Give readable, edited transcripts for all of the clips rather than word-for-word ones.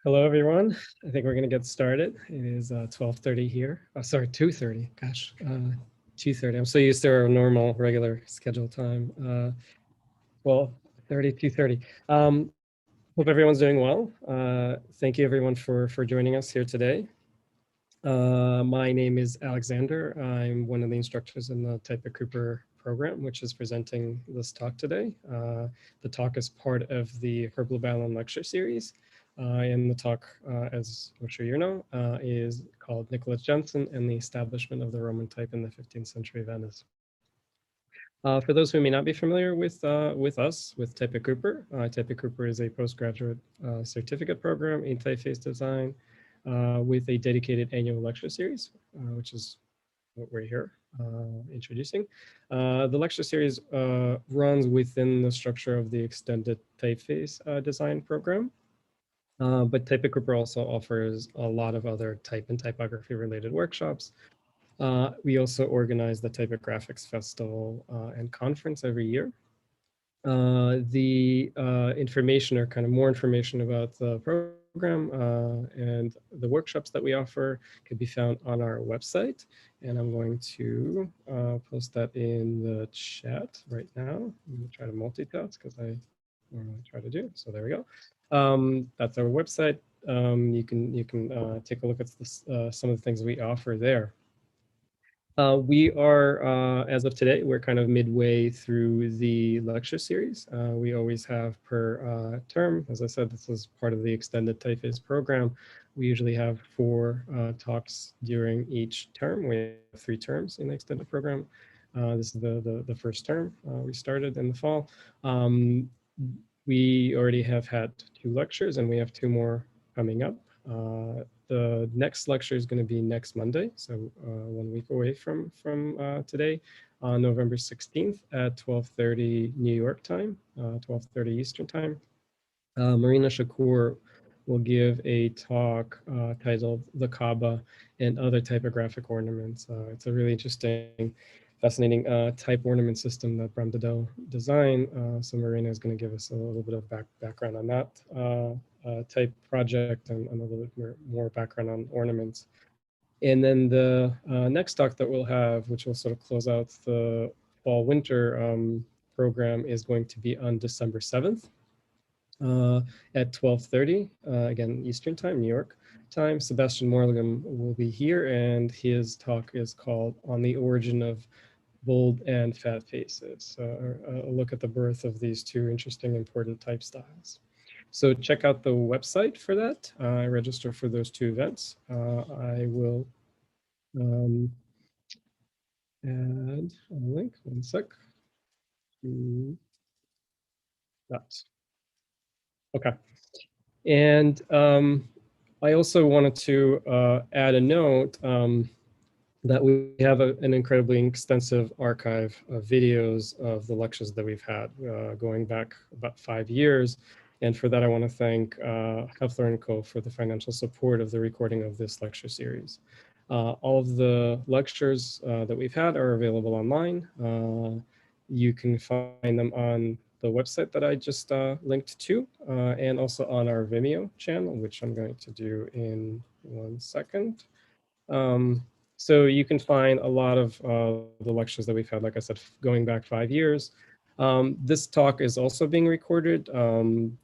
Hello, everyone. I think we're going to get started. It is 12:30 here. Oh, sorry, 2:30. Gosh, 2:30. I'm so used to our normal, regular schedule time. 12:30, 2:30. Hope everyone's doing well. Thank you, everyone, for joining us here today. My name is Alexander. I'm one of the instructors in the Type of Cooper program, which is presenting this talk today. The talk is part of the Herb Lubalin Lecture Series. And the talk, as I'm sure you know, is called Nicolas Jenson and the Establishment of the Roman Type in the 15th Century Venice. For those who may not be familiar with us, with Type of Cooper, Type of Cooper is a postgraduate certificate program in typeface design with a dedicated annual lecture series, which is what we're here introducing. The lecture series runs within the structure of the extended typeface design program. But Type of Cooper also offers a lot of other type and typography related workshops. We also organize the Typographics Festival and Conference every year. The information or kind of more information about the program and the workshops that we offer can be found on our website. And I'm going to post that in the chat right now. I'm going to try to multitask because I normally try to do. So there we go. That's our website. You can take a look at this, some of the things we offer there. We are, as of today, we're kind of midway through the lecture series. We always have per term. As I said, this is part of the extended typeface program. We usually have 4 talks during each term. We have 3 terms in the extended program. This is the first term we started in the fall. We already have had 2 lectures and we have 2 more coming up. The next lecture is going to be next Monday, so 1 week away from today, on November 16th at 12:30 New York time, 12:30 Eastern time. Marina Shakur will give a talk titled "The Kaaba and Other Typographic Ornaments." It's a really interesting, fascinating type ornament system that Bram Dado designed. So Marina is going to give us a little bit of background on that type project and a little bit more background on ornaments. And then the next talk that we'll have, which will sort of close out the fall-winter program, is going to be on December 7th at 12:30, again, Eastern time, New York time. Sebastian Morligam will be here, and his talk is called On the Origin of Bold and Fat Faces. A look at the birth of these 2 interesting, important type styles. So check out the website for that. Register for those 2 events. I will add a link, 1 sec, to that. Okay. And I also wanted to add a note that we have an incredibly extensive archive of videos of the lectures that we've had going back about 5 years. And for that, I want to thank Heffler & Co. for the financial support of the recording of this lecture series. All of the lectures that we've had are available online. You can find them on the website that I just linked to, and also on our Vimeo channel, which I'm going to do in 1 second. So you can find a lot of the lectures that we've had, like I said, going back 5 years. This talk is also being recorded.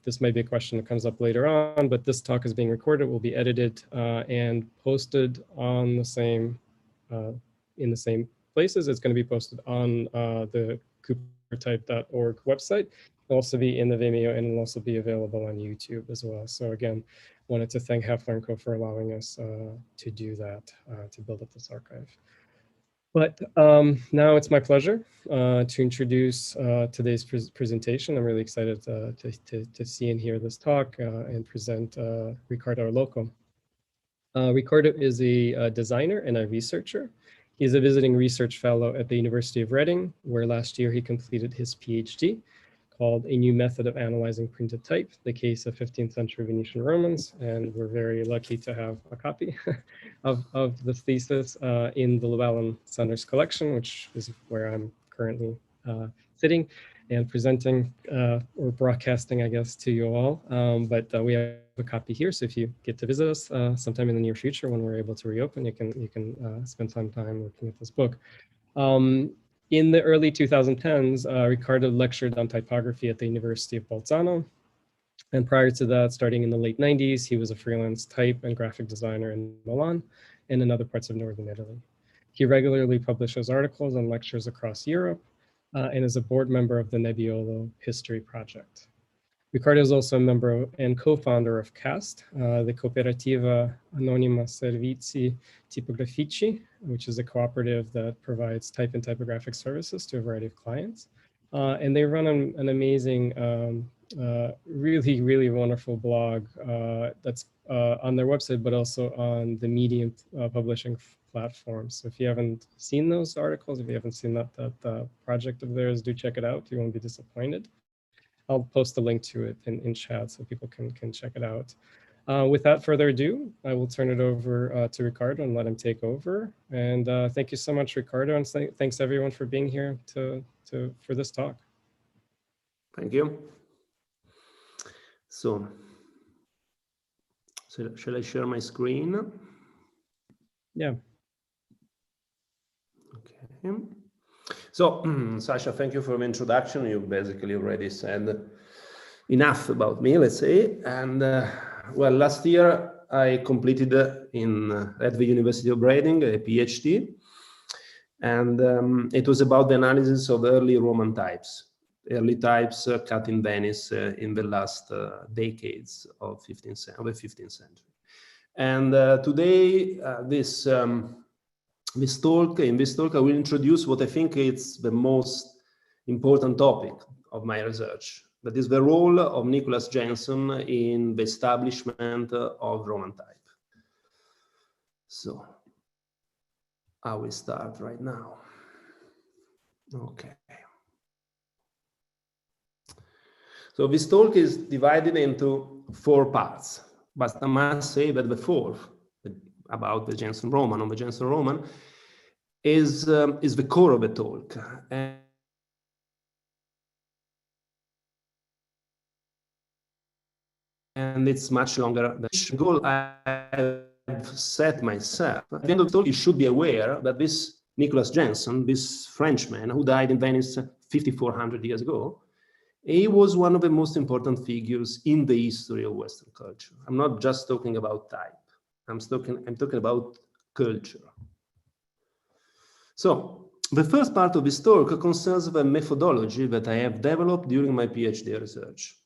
This may be a question that comes up later on, but this talk is being recorded, will be edited and posted on the same, in the same places. It's going to be posted on the coopertype.org website. It'll also be in the Vimeo, and it'll also be available on YouTube as well. So again, wanted to thank Heffler & Co. for allowing us to do that, to build up this archive. But now it's my pleasure to introduce today's presentation. I'm really excited to see and hear this talk and present Riccardo Olocco. Ricardo is a designer and a researcher. He's a visiting research fellow at the University of Reading, where last year he completed his PhD called A New Method of Analyzing Printed Type, the Case of 15th Century Venetian Romans. And we're very lucky to have a copy of this thesis in the Lubalin Center's collection, which is where I'm currently sitting. and presenting or broadcasting, I guess, to you all. But we have a copy here, so if you get to visit us sometime in the near future when we're able to reopen, you can spend some time looking at this book. In the early 2010s, Ricardo lectured on typography at the University of Bolzano. And prior to that, starting in the late 90s, he was a freelance type and graphic designer in Milan and in other parts of northern Italy. He regularly publishes articles and lectures across Europe and is a board member of the Nebbiolo History Project. Ricardo is also a member and co-founder of CAST, the Cooperativa Anonima Servizi Tipografici, which is a cooperative that provides type and typographic services to a variety of clients. And they run an amazing, really, really wonderful blog that's on their website, but also on the Medium publishing platform. So if you haven't seen those articles, if you haven't seen that project of theirs, do check it out. You won't be disappointed. I'll post a link to it in chat so people can check it out. Without further ado, I will turn it over to Ricardo and let him take over. And thank you so much, Ricardo, and thanks everyone for being here for this talk. Thank you. So shall I share my screen? Yeah. Okay. So, Sasha, thank you for the introduction. You basically already said enough about me, let's say. And well, last year I completed at the University of Reading a PhD, and it was about the analysis of early Roman types, cut in Venice in the last decades of the 15th century. And today, in this talk, I will introduce what I think is the most important topic of my research. That is the role of Nicolas Jenson in the establishment of Roman type. So I will start right now. Okay. So this talk is divided into 4 parts, but I must say that the fourth, about the Jenson Roman, on the Jenson Roman, is the core of the talk. And it's much longer than the goal I have set myself. At the end of the talk, you should be aware that this Nicolas Jenson, this Frenchman who died in Venice 5,400 years ago, he was one of the most important figures in the history of Western culture. I'm not just talking about type. I'm talking about culture. So the first part of this talk concerns the methodology that I have developed during my PhD research.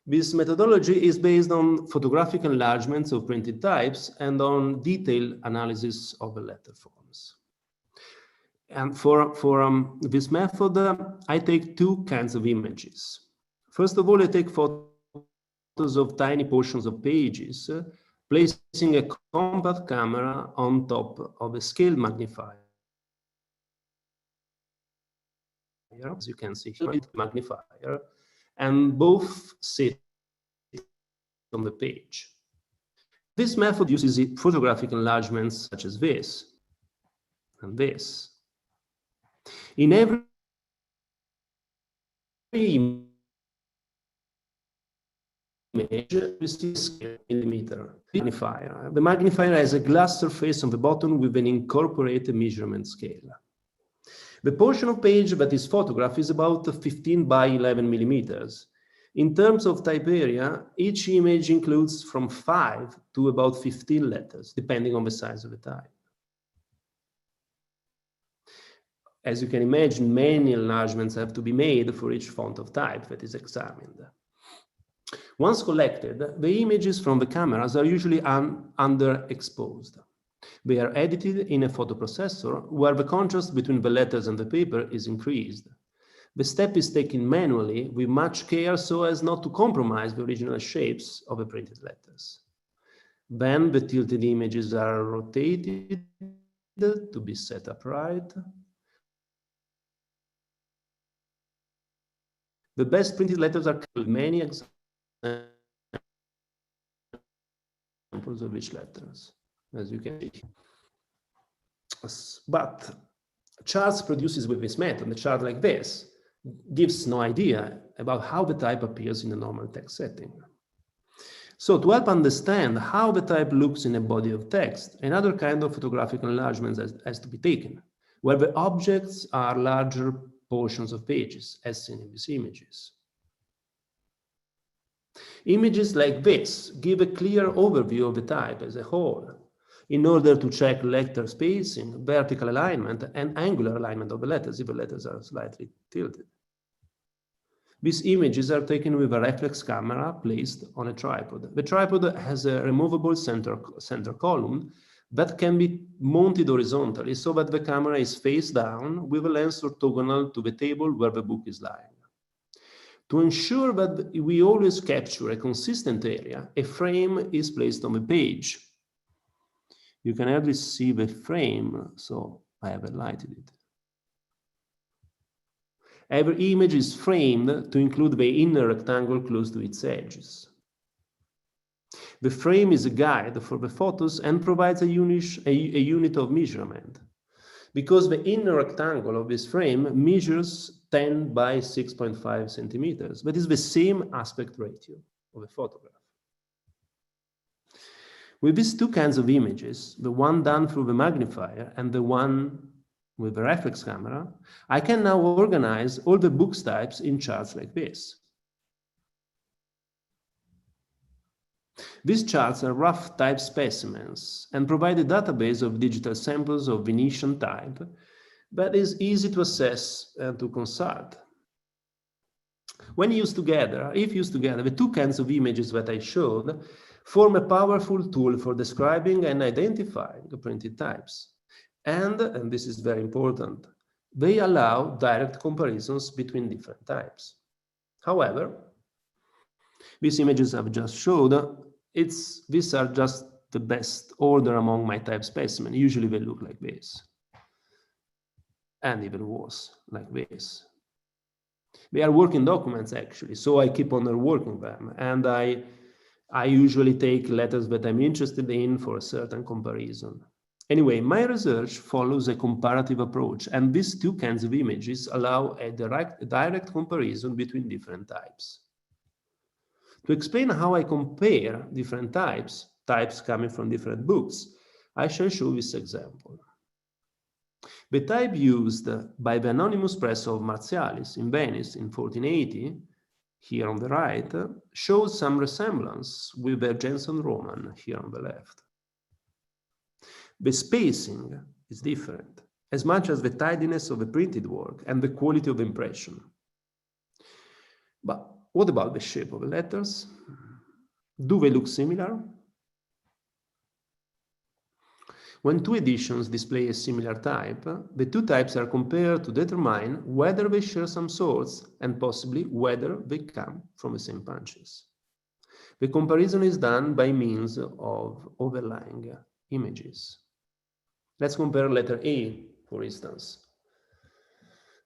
This methodology is based on photographic enlargements of printed types and on detailed analysis of the letter forms. And for this method, I take 2 kinds of images. First of all, I take photos of tiny portions of pages, placing a compact camera on top of a scale magnifier. As you can see here, magnifier, and both sit on the page. This method uses photographic enlargements such as this and this. In every image, we see a scale millimeter magnifier. The magnifier has a glass surface on the bottom with an incorporated measurement scale. The portion of page that is photographed is about 15 by 11 millimeters. In terms of type area, each image includes from 5 to about 15 letters, depending on the size of the type. As you can imagine, many enlargements have to be made for each font of type that is examined. Once collected, the images from the cameras are usually underexposed. They are edited in a photoprocessor where the contrast between the letters and the paper is increased. The step is taken manually with much care so as not to compromise the original shapes of the printed letters. Then the tilted images are rotated to be set upright. The best printed letters are many examples of each letters, as you can see. But charts produced with this method, a chart like this, gives no idea about how the type appears in a normal text setting. So to help understand how the type looks in a body of text, another kind of photographic enlargement has to be taken, where the objects are larger portions of pages, as seen in these images. Images like this give a clear overview of the type as a whole, in order to check letter spacing, vertical alignment, and angular alignment of the letters, if the letters are slightly tilted. These images are taken with a reflex camera placed on a tripod. The tripod has a removable center column that can be mounted horizontally so that the camera is face down with a lens orthogonal to the table where the book is lying. To ensure that we always capture a consistent area, a frame is placed on the page. You can hardly see the frame, so I have highlighted it. Every image is framed to include the inner rectangle close to its edges. The frame is a guide for the photos and provides a unit of measurement, because the inner rectangle of this frame measures 10 by 6.5 centimeters. That is the same aspect ratio of a photograph. With these two kinds of images, the one done through the magnifier and the one with the reflex camera, I can now organize all the book types in charts like this. These charts are rough type specimens and provide a database of digital samples of Venetian type that is easy to assess and to consult. When used together, the two kinds of images that I showed form a powerful tool for describing and identifying the printed types. And this is very important, they allow direct comparisons between different types. However, these images I've just showed, these are just the best order among my type specimens. Usually they look like this, and even worse, like this. They are working documents actually, so I keep on reworking them, and I usually take letters that I'm interested in for a certain comparison. Anyway, my research follows a comparative approach, and these two kinds of images allow a direct comparison between different types. To explain how I compare different types coming from different books, I shall show this example. The type used by the anonymous press of Martialis in Venice in 1480, here on the right, shows some resemblance with the Jenson Roman here on the left. The spacing is different, as much as the tidiness of the printed work and the quality of impression. But what about the shape of the letters? Do they look similar? When two editions display a similar type, the two types are compared to determine whether they share some sorts and possibly whether they come from the same punches. The comparison is done by means of overlying images. Let's compare letter A, for instance.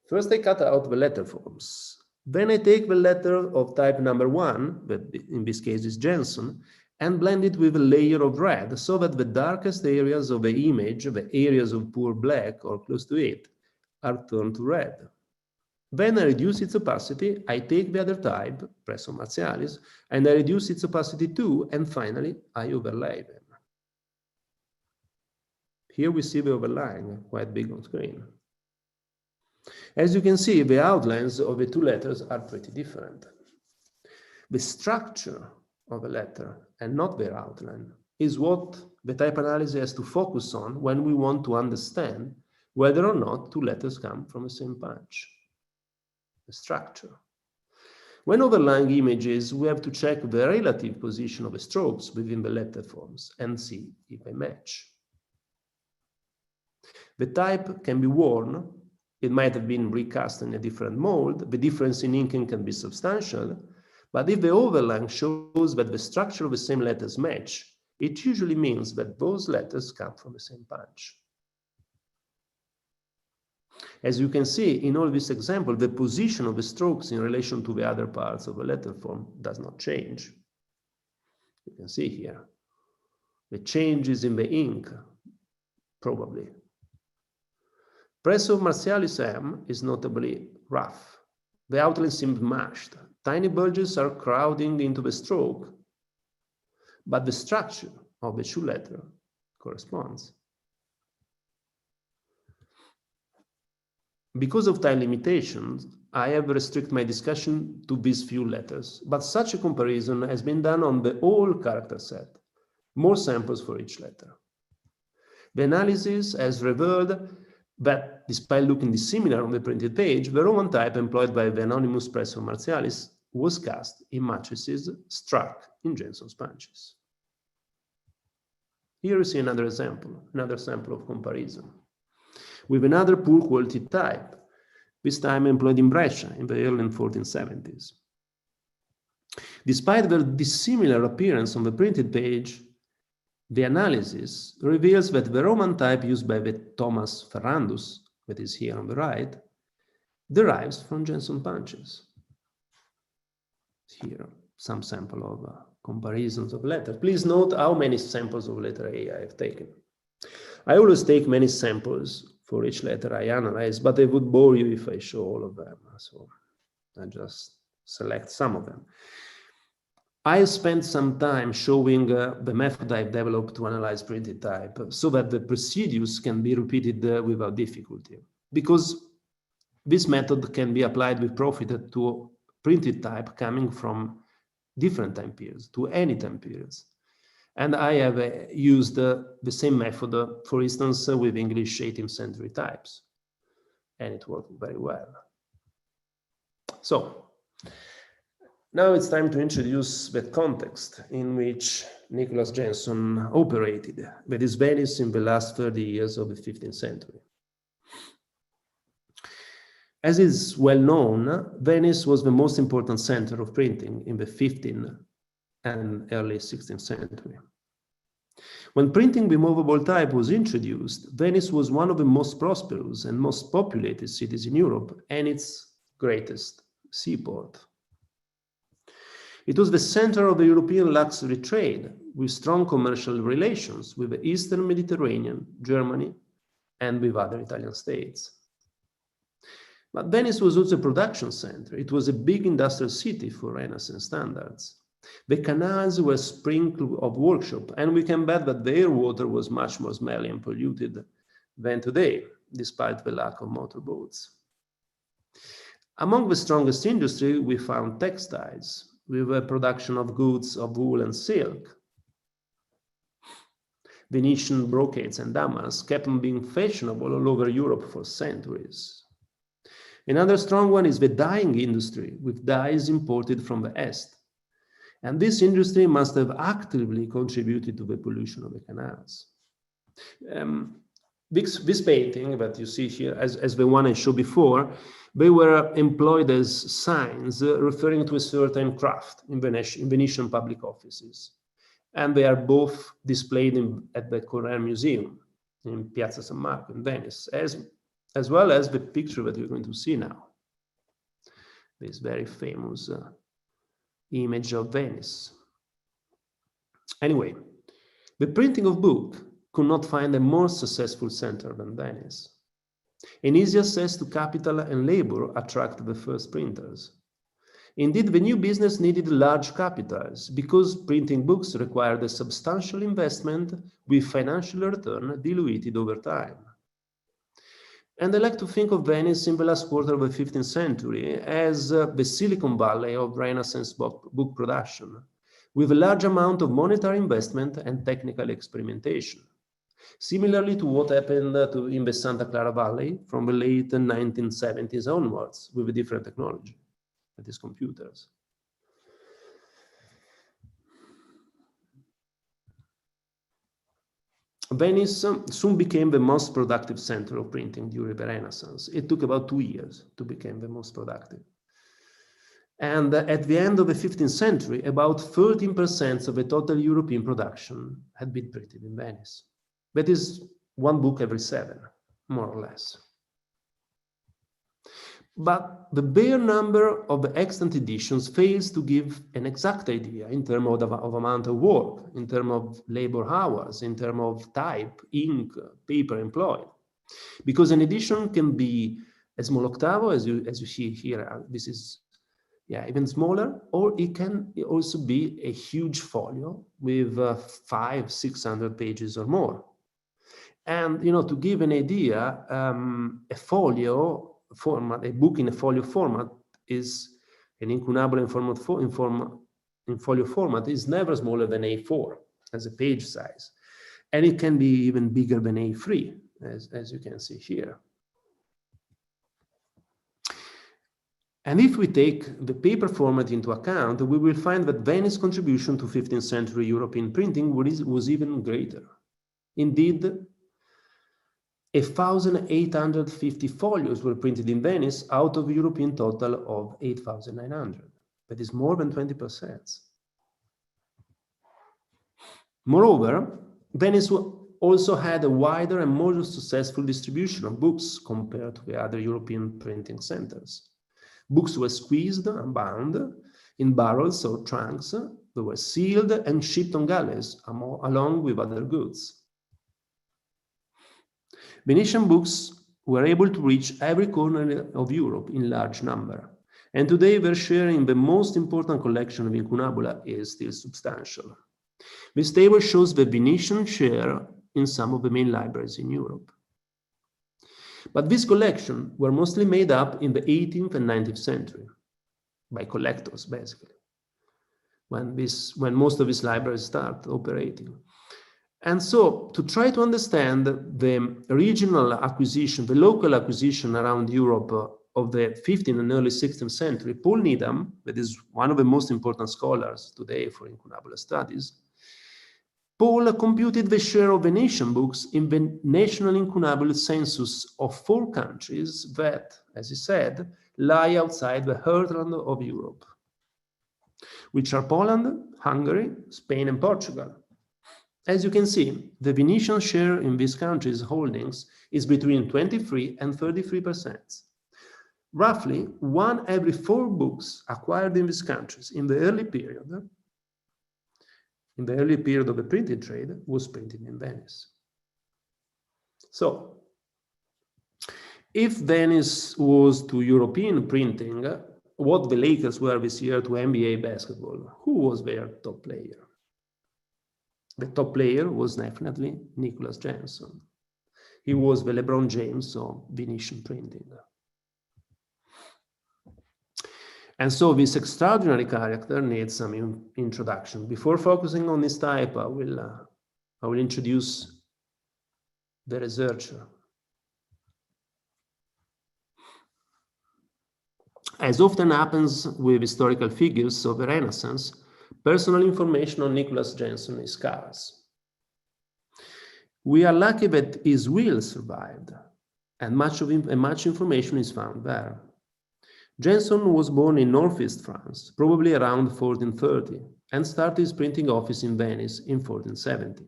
First, I cut out the letter forms. Then I take the letter of type number 1, that in this case is Jenson, and blend it with a layer of red so that the darkest areas of the image, the areas of poor black or close to it, are turned to red. Then I reduce its opacity, I take the other type, press on Martialis, and I reduce its opacity too, and finally I overlay them. Here we see the overlaying, quite big on screen. As you can see, the outlines of the two letters are pretty different. The structure of a letter and not their outline is what the type analysis has to focus on when we want to understand whether or not two letters come from the same punch. The structure. When overlying images, we have to check the relative position of the strokes within the letter forms and see if they match. The type can be worn. It might have been recast in a different mold. The difference in inking can be substantial. But if the overlying shows that the structure of the same letters match, it usually means that those letters come from the same punch. As you can see in all these examples, the position of the strokes in relation to the other parts of the letter form does not change. You can see here the changes in the ink, probably. Press of Martialis M is notably rough, The outline seems mashed. Tiny bulges are crowding into the stroke, but the structure of the shoe letter corresponds. Because of time limitations, I have restricted my discussion to these few letters, but such a comparison has been done on the whole character set, more samples for each letter. The analysis has revealed that, despite looking dissimilar on the printed page, the Roman type employed by the anonymous Presso Martialis was cast in matrices struck in Jenson's punches. Here you see another sample of comparison, with another poor quality type, this time employed in Brescia in the early 1470s. Despite the dissimilar appearance on the printed page, the analysis reveals that the Roman type used by the Thomas Ferrandus, that is here on the right, derives from Jenson punches. Here, some sample of comparisons of letters. Please note how many samples of letter A I have taken. I always take many samples for each letter I analyze, but I would bore you if I show all of them. So I just select some of them. I spent some time showing the method I've developed to analyze printed type so that the procedures can be repeated without difficulty. Because this method can be applied with profit to printed type coming from different time periods, to any time periods. And I have used the same method, for instance, with English 18th century types. And it worked very well. So, now it's time to introduce the context in which Nicolas Jenson operated, that is Venice in the last 30 years of the 15th century. As is well known, Venice was the most important center of printing in the 15th and early 16th century. When printing the movable type was introduced, Venice was one of the most prosperous and most populated cities in Europe and its greatest seaport. It was the center of the European luxury trade, with strong commercial relations with the Eastern Mediterranean, Germany, and with other Italian states. But Venice was also a production center. It was a big industrial city for Renaissance standards. The canals were sprinkled of workshop, and we can bet that the air water was much more smelly and polluted than today, despite the lack of motorboats. Among the strongest industry, we found textiles, with a production of goods of wool and silk. Venetian brocades and damask kept on being fashionable all over Europe for centuries. Another strong one is the dyeing industry, with dyes imported from the East. And this industry must have actively contributed to the pollution of the canals. This painting that you see here, as the one I showed before, they were employed as signs referring to a certain craft in Venetian public offices. And they are both displayed at the Correr Museum in Piazza San Marco in Venice, as well as the picture that you're going to see now. This very famous image of Venice. Anyway, the printing of book could not find a more successful center than Venice. An easy access to capital and labor attracted the first printers. Indeed, the new business needed large capitals because printing books required a substantial investment with financial return diluted over time. And I like to think of Venice in the last quarter of the 15th century as the Silicon Valley of Renaissance book production, with a large amount of monetary investment and technical experimentation. Similarly to what happened in the Santa Clara Valley from the late 1970s onwards with a different technology, that is computers. Venice soon became the most productive center of printing during the Renaissance. It took about 2 years to become the most productive. And at the end of the 15th century, about 13% of the total European production had been printed in Venice. That is 1 book every 7, more or less. But the bare number of the extant editions fails to give an exact idea in terms of amount of work, in terms of labor hours, in terms of type, ink, paper employed. Because an edition can be a small octavo, as you see here. This is even smaller, or it can also be a huge folio with 500-600 pages or more. And to give an idea, a folio format, a book in a folio format, is an incunabula in folio format is never smaller than A4 as a page size, and it can be even bigger than A3, as you can see here. And if we take the paper format into account, we will find that Venice's contribution to 15th century European printing was even greater. Indeed, 1,850 folios were printed in Venice out of a European total of 8,900. That is more than 20%. Moreover, Venice also had a wider and more successful distribution of books compared to the other European printing centers. Books were squeezed and bound in barrels or trunks. They were sealed and shipped on galleys along with other goods. Venetian books were able to reach every corner of Europe in large number, and today their share in the most important collection of incunabula is still substantial. This table shows the Venetian share in some of the main libraries in Europe. But this collection were mostly made up in the 18th and 19th century by collectors, basically, when most of these libraries start operating. And so, to try to understand the regional acquisition, the local acquisition around Europe of the 15th and early 16th century, Paul Needham, that is one of the most important scholars today for incunabula studies, Paul computed the share of Venetian books in the national incunabula census of 4 countries that, as he said, lie outside the heartland of Europe, which are Poland, Hungary, Spain, and Portugal. As you can see, the Venetian share in these countries' holdings is between 23 and 33%. Roughly 1 every 4 books acquired in these countries in the early period of the printing trade was printed in Venice. So, if Venice was to European printing what the Lakers were this year to NBA basketball, who was their top player? The top player was definitely Nicolas Jenson. He was the LeBron James of Venetian printing. And so this extraordinary character needs some introduction. Before focusing on this type, I will introduce the researcher. As often happens with historical figures of the Renaissance, personal information on Nicolas Jenson is scarce. We are lucky that his will survived, and much information is found there. Jenson was born in northeast France, probably around 1430, and started his printing office in Venice in 1470.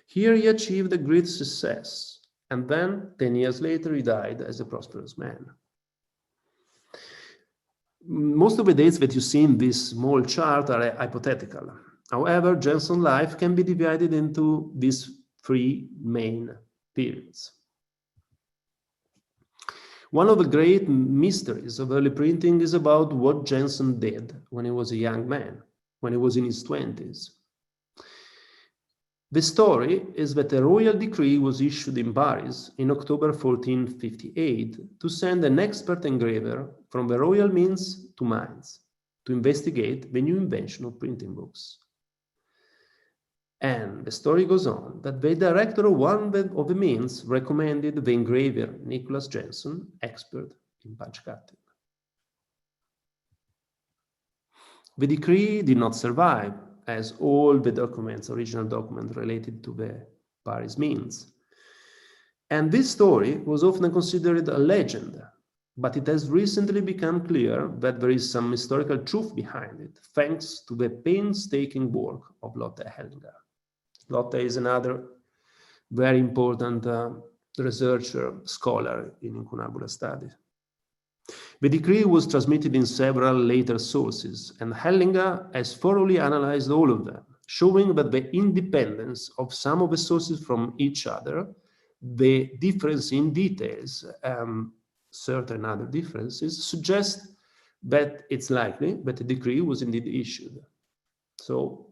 Here he achieved a great success, and then 10 years later he died as a prosperous man. Most of the dates that you see in this small chart are hypothetical. However, Jenson's life can be divided into these 3 main periods. One of the great mysteries of early printing is about what Jenson did when he was a young man, when he was in his 20s. The story is that a royal decree was issued in Paris in October 1458 to send an expert engraver from the royal means to mines to investigate the new invention of printing books. And the story goes on that the director of one of the means recommended the engraver Nicolas Jenson, expert in punchcutting. The decree did not survive, as all the original documents related to the Paris means. And this story was often considered a legend, but it has recently become clear that there is some historical truth behind it, thanks to the painstaking work of Lotte Hellinger. Lotte is another very important researcher, scholar in incunabula studies. The decree was transmitted in several later sources, and Hellinger has thoroughly analyzed all of them, showing that the independence of some of the sources from each other, the difference in details, certain other differences, suggest that it's likely that a decree was indeed issued. So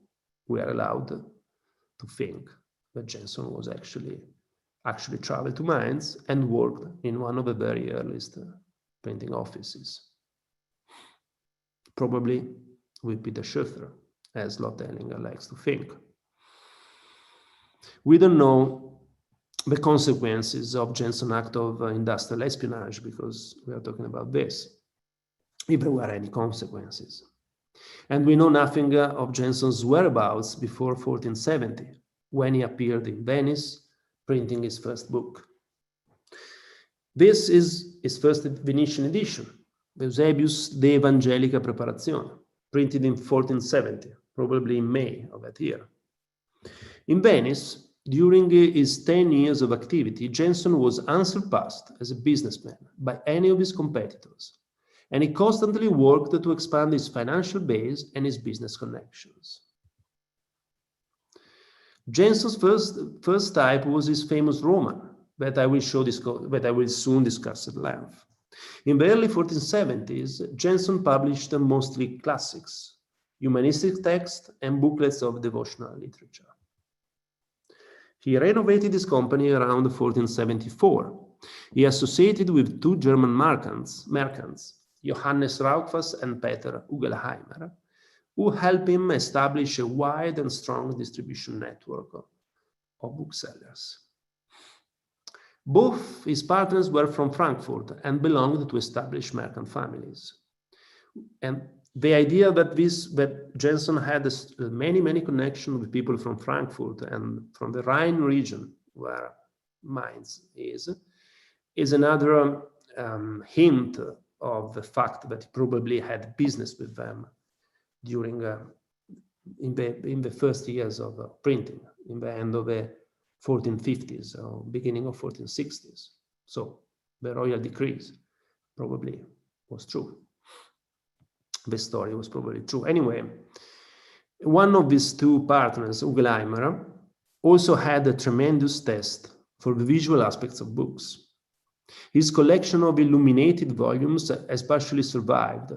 we are allowed to think that Jenson was actually traveled to Mainz and worked in one of the very earliest printing offices, probably with Peter Schoeffer, as Lotte Ellinger likes to think. We don't know the consequences of Jenson's act of industrial espionage, because we are talking about this, if there were any consequences. And we know nothing of Jenson's whereabouts before 1470, when he appeared in Venice, printing his first book. This is his first Venetian edition, Eusebius de Evangelica Preparazione, printed in 1470, probably in May of that year. In Venice, during his 10 years of activity, Jenson was unsurpassed as a businessman by any of his competitors, and he constantly worked to expand his financial base and his business connections. Jenson's first type was his famous Roman, that I will soon discuss at length. In the early 1470s, Jenson published mostly classics, humanistic texts, and booklets of devotional literature. He renovated his company around 1474. He associated with two German merchants, Johannes Rauchfas and Peter Ugelheimer, who helped him establish a wide and strong distribution network of booksellers. Both his partners were from Frankfurt and belonged to established merchant families. And the idea that Jenson had many connections with people from Frankfurt and from the Rhine region, where Mainz is another hint of the fact that he probably had business with them during in the first years of printing, in the end of the 1450s or beginning of 1460s. So the royal decrees probably was true. The story was probably true. Anyway, one of these two partners, Ugelheimer, also had a tremendous taste for the visual aspects of books. His collection of illuminated volumes especially survived,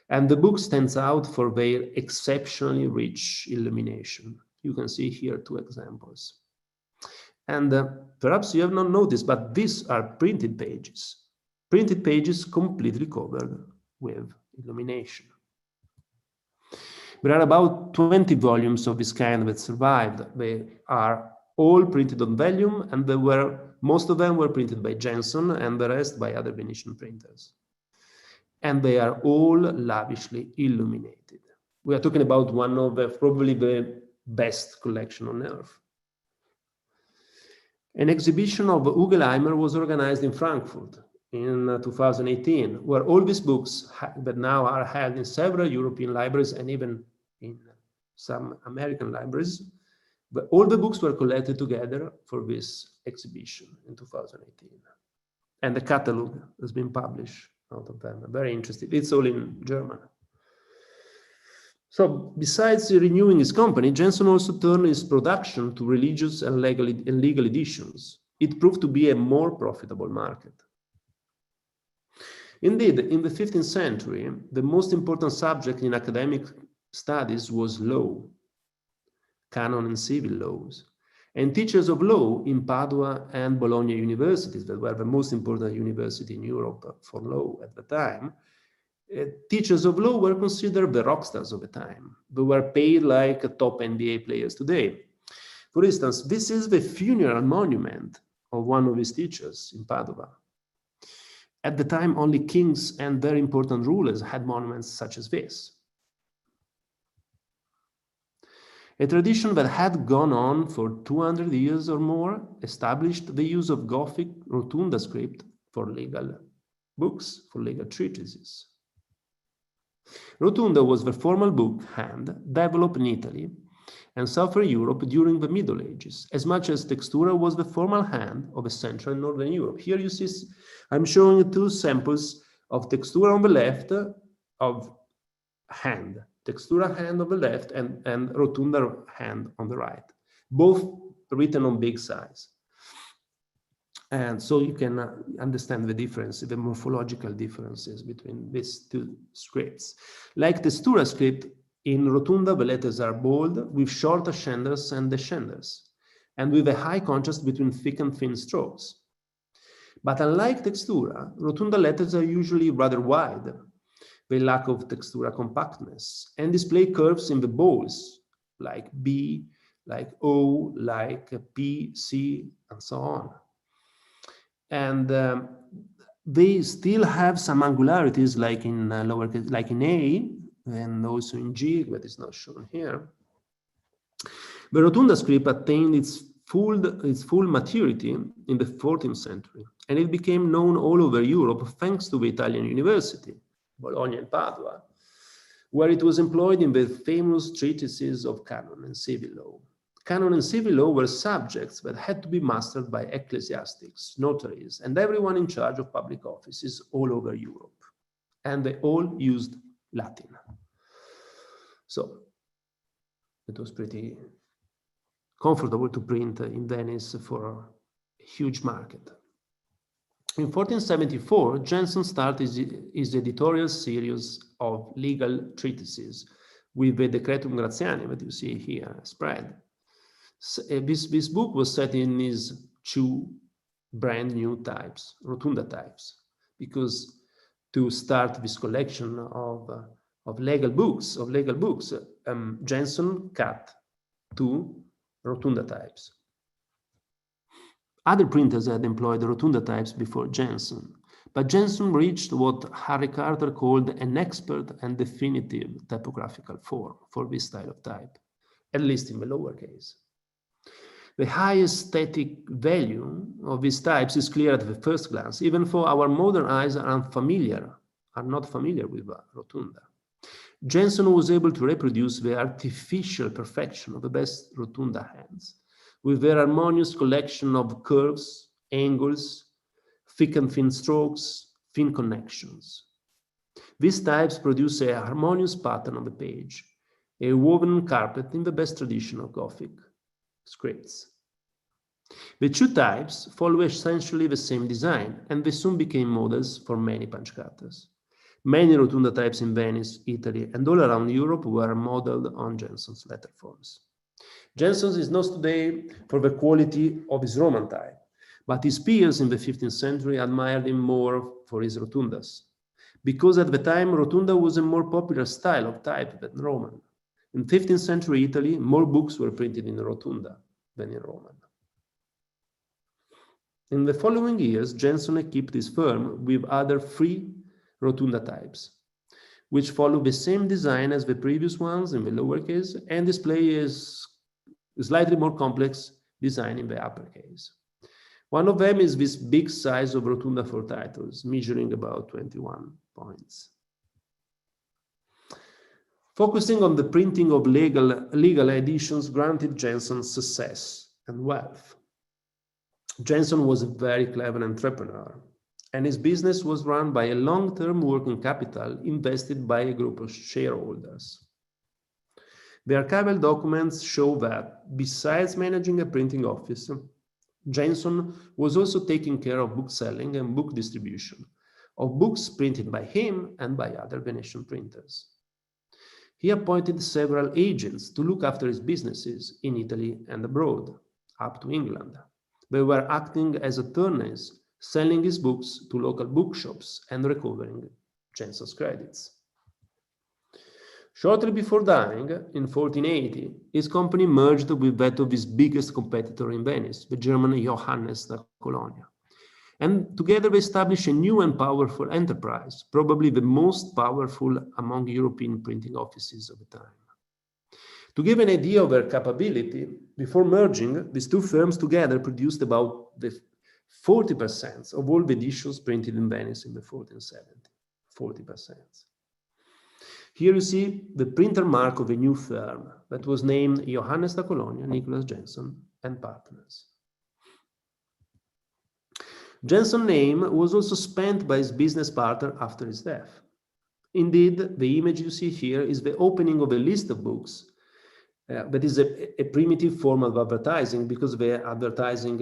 and the book stands out for their exceptionally rich illumination. You can see here two examples. And perhaps you have not noticed, but these are printed pages completely covered with illumination. There are about 20 volumes of this kind that survived. They are all printed on vellum, and most of them were printed by Jenson and the rest by other Venetian printers. And they are all lavishly illuminated. We are talking about one of probably the best collection on earth. An exhibition of Ugelheimer was organized in Frankfurt in 2018, where all these books that now are held in several European libraries and even in some American libraries, but all the books were collected together for this exhibition in 2018. And the catalog has been published out of them. I'm very interested. It's all in German. So besides renewing his company, Jenson also turned his production to religious and legal editions. It proved to be a more profitable market. Indeed, in the 15th century, the most important subject in academic studies was law, canon and civil laws. And teachers of law in Padua and Bologna universities, that were the most important university in Europe for law at the time, teachers of law were considered the rock stars of the time. They were paid like top NBA players today. For instance, this is the funeral monument of one of his teachers in Padua. At the time, only kings and very important rulers had monuments such as this. A tradition that had gone on for 200 years or more established the use of Gothic Rotunda script for legal books, for legal treatises. Rotunda was the formal book hand developed in Italy and Southern Europe during the Middle Ages, as much as textura was the formal hand of Central and Northern Europe. Here you see, I'm showing you two samples of textura on the left, of hand, textura hand on the left, and rotunda hand on the right, both written on big size. And so you can understand the difference, the morphological differences between these two scripts. Like the Stura script, in Rotunda, the letters are bold with short ascenders and descenders, and with a high contrast between thick and thin strokes. But unlike Textura, Rotunda letters are usually rather wide. They lack of Textura compactness and display curves in the bowls, like B, like O, like P, C, and so on. And they still have some angularities, like in lowercase, like in A, and also in G, but it's not shown here. The Rotunda script attained its full maturity in the 14th century, and it became known all over Europe thanks to the Italian university, Bologna and Padua, where it was employed in the famous treatises of canon and civil law. Canon and civil law were subjects that had to be mastered by ecclesiastics, notaries, and everyone in charge of public offices all over Europe. And they all used Latin. So it was pretty comfortable to print in Venice for a huge market. In 1474, Jenson started his editorial series of legal treatises with the Decretum Gratiani that you see here spread. This book was set in his 2 brand new types, Rotunda types, because to start this collection of legal books, Jenson cut 2 Rotunda types. Other printers had employed Rotunda types before Jenson, but Jenson reached what Ricardo called an expert and definitive typographical form for this style of type, at least in the lowercase. The high aesthetic value of these types is clear at the first glance, even though our modern eyes are not familiar with Rotunda. Jenson was able to reproduce the artificial perfection of the best Rotunda hands, with their harmonious collection of curves, angles, thick and thin strokes, thin connections. These types produce a harmonious pattern on the page, a woven carpet in the best tradition of Gothic scripts. The 2 types follow essentially the same design, and they soon became models for many punchcutters. Many Rotunda types in Venice, Italy, and all around Europe were modeled on Jenson's letterforms. Jenson is known today for the quality of his Roman type, but his peers in the 15th century admired him more for his Rotundas, because at the time Rotunda was a more popular style of type than Roman. In 15th century Italy, more books were printed in Rotunda than in Roman. In the following years, Jenson equipped his firm with other 3 Rotunda types, which follow the same design as the previous ones in the lowercase and display a slightly more complex design in the uppercase. One of them is this big size of Rotunda for titles, measuring about 21 points. Focusing on the printing of legal editions granted Jenson success and wealth. Jenson was a very clever entrepreneur, and his business was run by a long-term working capital invested by a group of shareholders. The archival documents show that, besides managing a printing office, Jenson was also taking care of bookselling and book distribution, of books printed by him and by other Venetian printers. He appointed several agents to look after his businesses in Italy and abroad, up to England. They were acting as attorneys, selling his books to local bookshops and recovering Jenson's credits. Shortly before dying, in 1480, his company merged with that of his biggest competitor in Venice, the German Johannes da Colonia. And together they established a new and powerful enterprise, probably the most powerful among European printing offices of the time. To give an idea of their capability, before merging, these 2 firms together produced about the 40% of all the editions printed in Venice in the 1470. 40%. Here you see the printer mark of a new firm that was named Johannes da Colonia, Nicolas Jenson, and Partners. Jenson's name was also spent by his business partner after his death. Indeed, the image you see here is the opening of a list of books that is a primitive form of advertising, because the advertising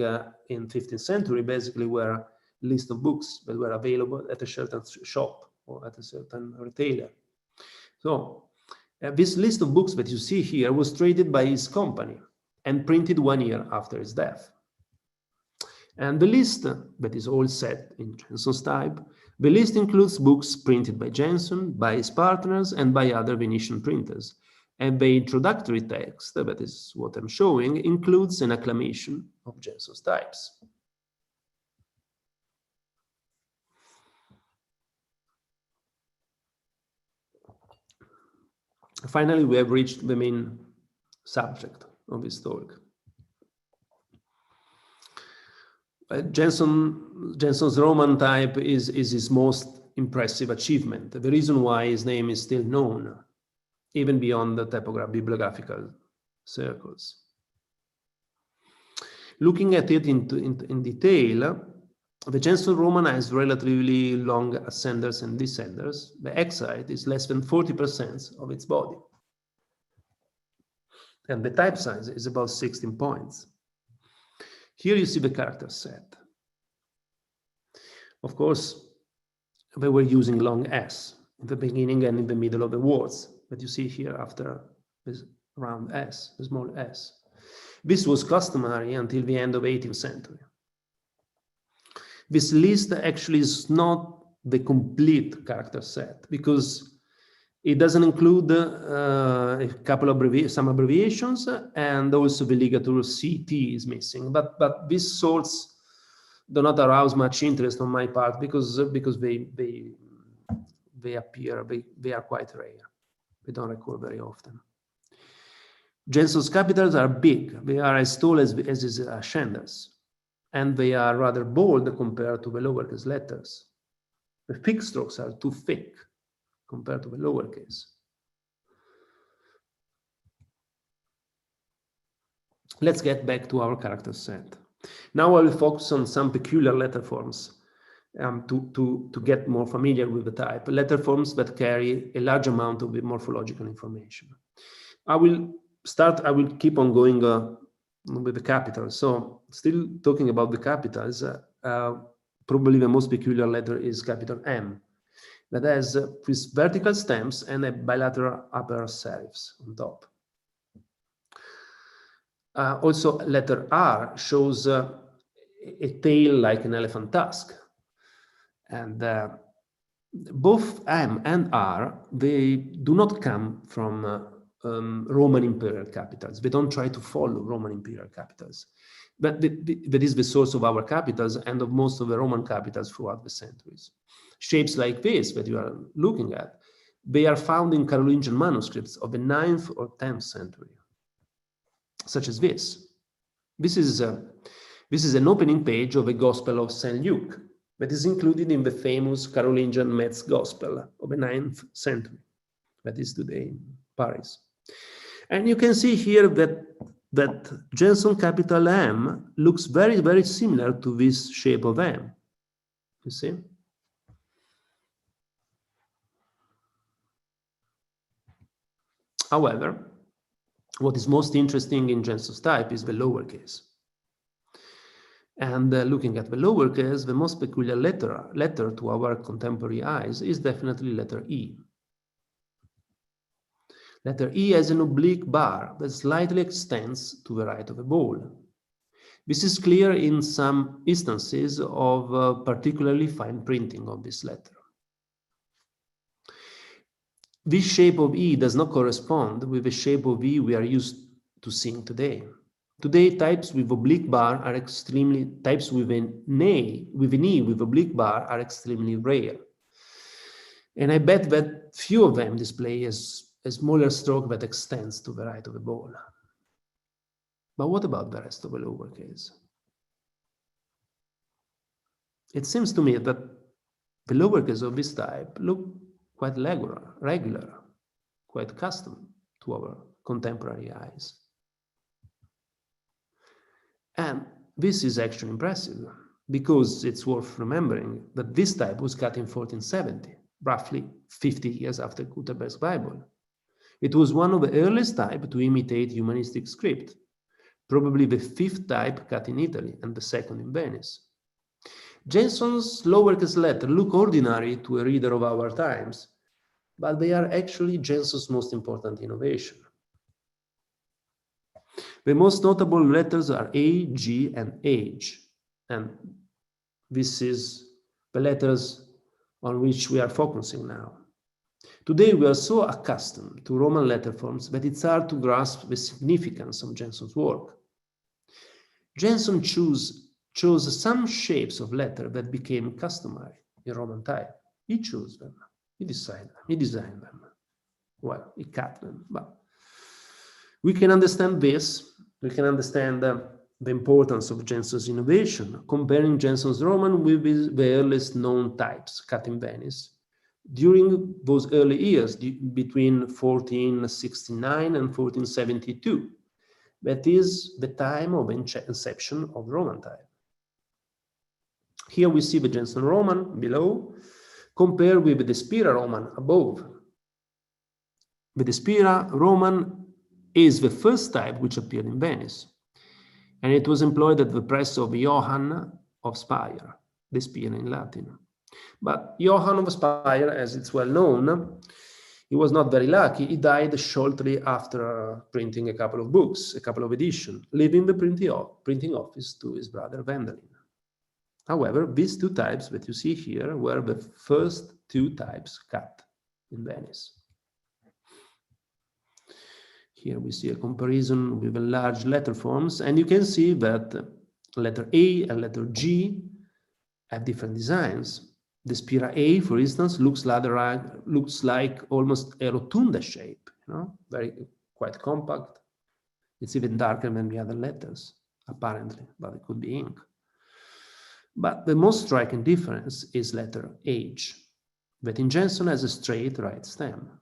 in 15th century basically were a list of books that were available at a certain shop or at a certain retailer. So this list of books that you see here was traded by his company and printed 1 year after his death. And the list that is all set in Jenson's type, the list includes books printed by Jenson, by his partners, and by other Venetian printers. And the introductory text, that is what I'm showing, includes an acclamation of Jenson's types. Finally, we have reached the main subject of this talk. Jenson's Roman type is his most impressive achievement. The reason why his name is still known, even beyond the bibliographical circles. Looking at it in detail, the Jenson Roman has relatively long ascenders and descenders. The X height is less than 40% of its body. And the type size is about 16 points. Here you see the character set. Of course, they were using long S in the beginning and in the middle of the words that you see here after this round S, the small S. This was customary until the end of 18th century. This list actually is not the complete character set, because it doesn't include a couple of some abbreviations, and also the ligature CT is missing. But these sorts do not arouse much interest on my part, because they are quite rare. They don't occur very often. Jenson's capitals are big. They are as tall as his ascenders, and they are rather bold compared to the lowercase letters. The thick strokes are too thick compared to the lowercase. Let's get back to our character set. Now I will focus on some peculiar letter forms to get more familiar with the type. Letter forms that carry a large amount of morphological information. I will keep on going with the capitals. So still talking about the capitals, probably the most peculiar letter is capital M, that has these vertical stems and a bilateral upper serifs on top. Also, letter R shows a tail like an elephant tusk. And both M and R, they do not come from Roman imperial capitals. They don't try to follow Roman imperial capitals. But that is the source of our capitals and of most of the Roman capitals throughout the centuries. Shapes like this that you are looking at, they are found in Carolingian manuscripts of the 9th or 10th century, such as this. This is an opening page of the Gospel of St. Luke that is included in the famous Carolingian Metz Gospel of the 9th century, that is today in Paris. And you can see here that Jenson capital M looks very, very similar to this shape of M. You see? However, what is most interesting in Jenson's type is the lowercase. And looking at the lowercase, the most peculiar letter to our contemporary eyes is definitely letter E. Letter E has an oblique bar that slightly extends to the right of the ball. This is clear in some instances of particularly fine printing of this letter. This shape of E does not correspond with the shape of E we are used to seeing today. Today, types with oblique bar are types with an E with oblique bar are extremely rare. And I bet that few of them display a smaller stroke that extends to the right of the ball. But what about the rest of the lowercase? It seems to me that the lowercase of this type look quite regular, quite custom to our contemporary eyes. And this is actually impressive, because it's worth remembering that this type was cut in 1470, roughly 50 years after Gutenberg's Bible. It was one of the earliest types to imitate humanistic script, probably the 5th type cut in Italy and the 2nd in Venice. Jenson's lowercase letters look ordinary to a reader of our times, but they are actually Jenson's most important innovation. The most notable letters are A, G, and H, and this is the letters on which we are focusing now. Today we are so accustomed to Roman letter forms that it's hard to grasp the significance of Jenson's work. Jenson chose some shapes of letter that became customary in Roman type. He chose them, he designed them. Well, he cut them, but we can understand this, we can understand the importance of Jenson's innovation, comparing Jenson's Roman with the earliest known types cut in Venice during those early years, between 1469 and 1472. That is the time of inception of Roman type. Here we see the Jenson Roman below, compared with the Spira Roman above. The Spira Roman is the first type which appeared in Venice, and it was employed at the press of Johann of Spire, the Spira in Latin. But Johann of Spire, as it's well known, he was not very lucky. He died shortly after printing a couple of books, a couple of editions, leaving the printing office to his brother Wendelin. However, these two types that you see here were the first two types cut in Venice. Here we see a comparison with the large letter forms, and you can see that letter A and letter G have different designs. The Spira A, for instance, looks like almost a rotunda shape, quite compact. It's even darker than the other letters, apparently, but it could be ink. But the most striking difference is letter H, that in Jenson has a straight right stem.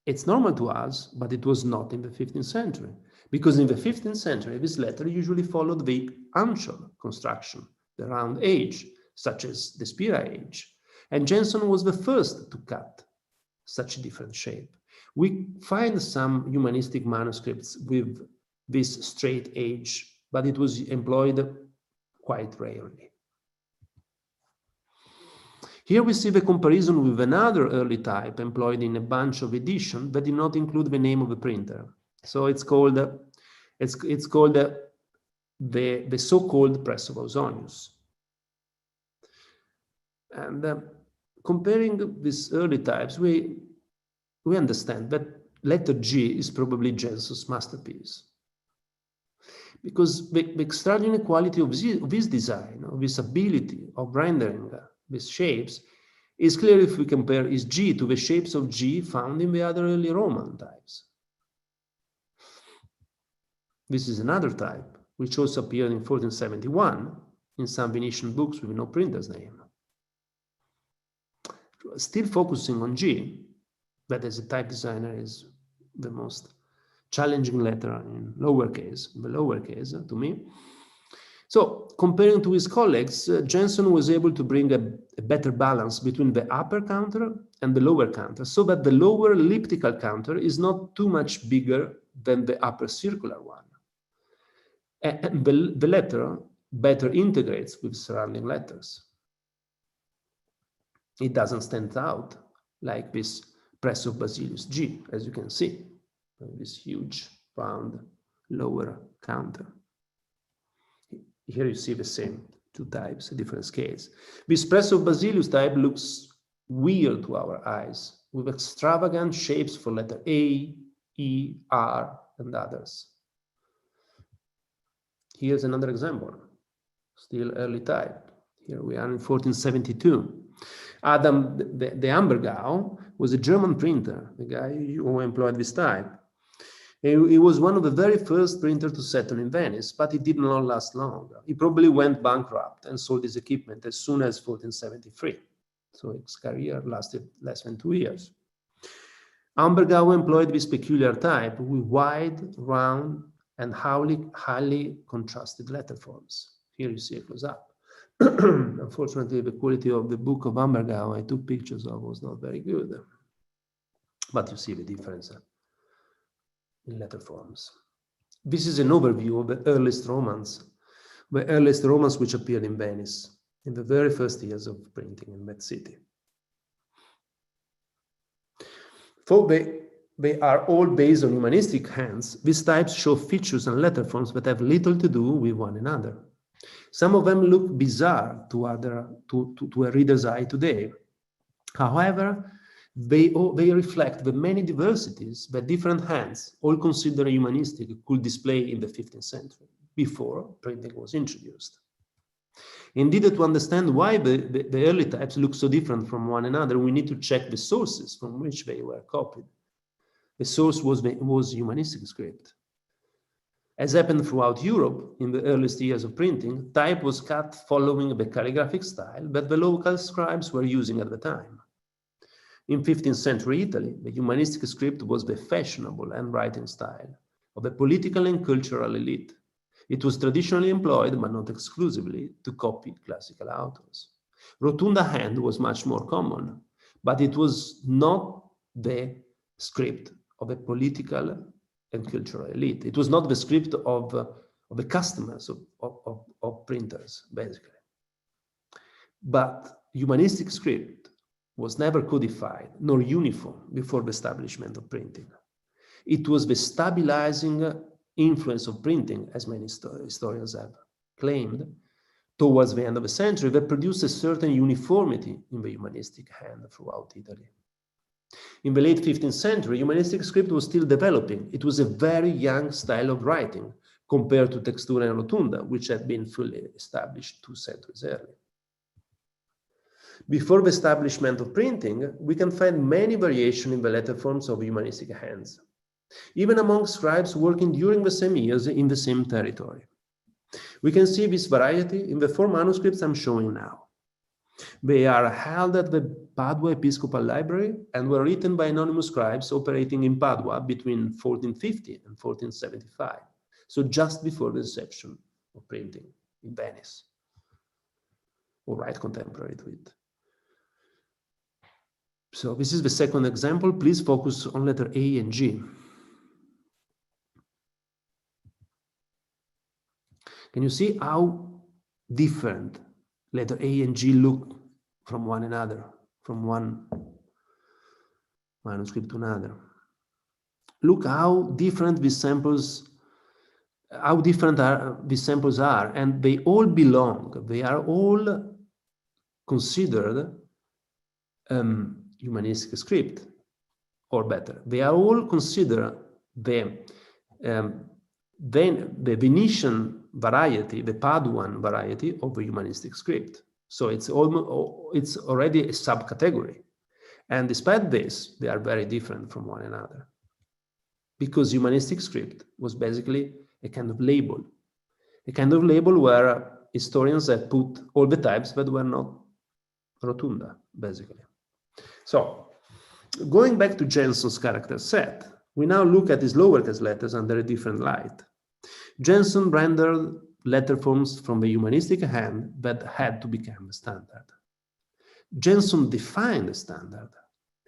It's normal to us, but it was not in the 15th century, because in the 15th century, this letter usually followed the uncial construction, the round H, such as the Spira H. And Jenson was the first to cut such a different shape. We find some humanistic manuscripts with this straight H, but it was employed quite rarely. Here we see the comparison with another early type employed in a bunch of editions that did not include the name of the printer. So it's called the so-called press of Ausonius. And comparing these early types, we understand that letter G is probably Jenson's masterpiece, because the extraordinary quality of this design, of this ability of rendering these shapes, is clear if we compare his G to the shapes of G found in the other early Roman types. This is another type, which also appeared in 1471 in some Venetian books with no printer's name. Still focusing on G, that as a type designer is the most challenging letter in lowercase, the lowercase to me. So comparing to his colleagues, Jenson was able to bring a better balance between the upper counter and the lower counter, so that the lower elliptical counter is not too much bigger than the upper circular one. And the letter better integrates with surrounding letters. It doesn't stand out like this press of Basilius G, as you can see, this huge round lower counter. Here you see the same two types, different scales. This press of Basilius type looks weird to our eyes, with extravagant shapes for letter A, E, R, and others. Here's another example, still early type. Here we are in 1472. Adam de Ambergau was a German printer, the guy who employed this type. He was one of the very first printers to settle in Venice, but it did not last long. He probably went bankrupt and sold his equipment as soon as 1473. So his career lasted less than 2 years. Ambergau employed this peculiar type with wide, round, and highly contrasted letter forms. Here you see a close-up. Unfortunately, the quality of the book of Ambergau I took pictures of was not very good. But you see the difference in letter forms. This is an overview of the earliest Romans which appeared in Venice in the very first years of printing in that city. For they are all based on humanistic hands, these types show features and letter forms that have little to do with one another. Some of them look bizarre to a reader's eye today. However, they reflect the many diversities that different hands, all considered humanistic, could display in the 15th century, before printing was introduced. Indeed, to understand why the early types look so different from one another, we need to check the sources from which they were copied. The source was humanistic script. As happened throughout Europe in the earliest years of printing, type was cut following the calligraphic style that the local scribes were using at the time. In 15th century Italy, the humanistic script was the fashionable handwriting style of a political and cultural elite. It was traditionally employed, but not exclusively, to copy classical authors. Rotunda hand was much more common, but it was not the script of a political and cultural elite. It was not the script of the customers of printers, basically. But humanistic script was never codified nor uniform before the establishment of printing. It was the stabilizing influence of printing, as many historians have claimed, towards the end of the century, that produced a certain uniformity in the humanistic hand throughout Italy. In the late 15th century, humanistic script was still developing. It was a very young style of writing compared to textura and rotunda, which had been fully established 2 centuries earlier. Before the establishment of printing, we can find many variations in the letter forms of humanistic hands, even among scribes working during the same years in the same territory. We can see this variety in the 4 manuscripts I'm showing now. They are held at the Padua Episcopal Library and were written by anonymous scribes operating in Padua between 1450 and 1475, so just before the inception of printing in Venice, or right contemporary to it. So this is the second example. Please focus on letter A and G. Can you see how different letter A and G look from one another, from one manuscript to another? Look how different these samples, these samples are, and they all belong. They are all considered humanistic script, or better, they are all considered the Venetian variety, the Paduan variety of the humanistic script. So it's already a subcategory. And despite this, they are very different from one another, because humanistic script was basically a kind of label where historians have put all the types that were not rotunda, basically. So, going back to Jenson's character set, we now look at his lowercase letters under a different light. Jenson rendered letter forms from the humanistic hand that had to become the standard. Jenson defined a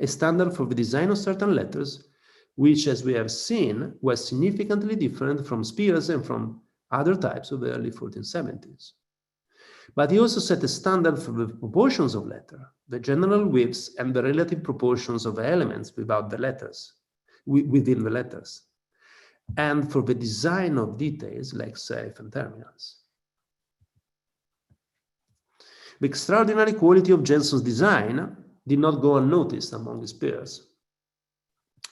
standard for the design of certain letters, which, as we have seen, was significantly different from Spear's and from other types of the early 1470s. But he also set a standard for the proportions of letter, the general widths and the relative proportions of the elements within the letters, and for the design of details like serif and terminals. The extraordinary quality of Jenson's design did not go unnoticed among his peers.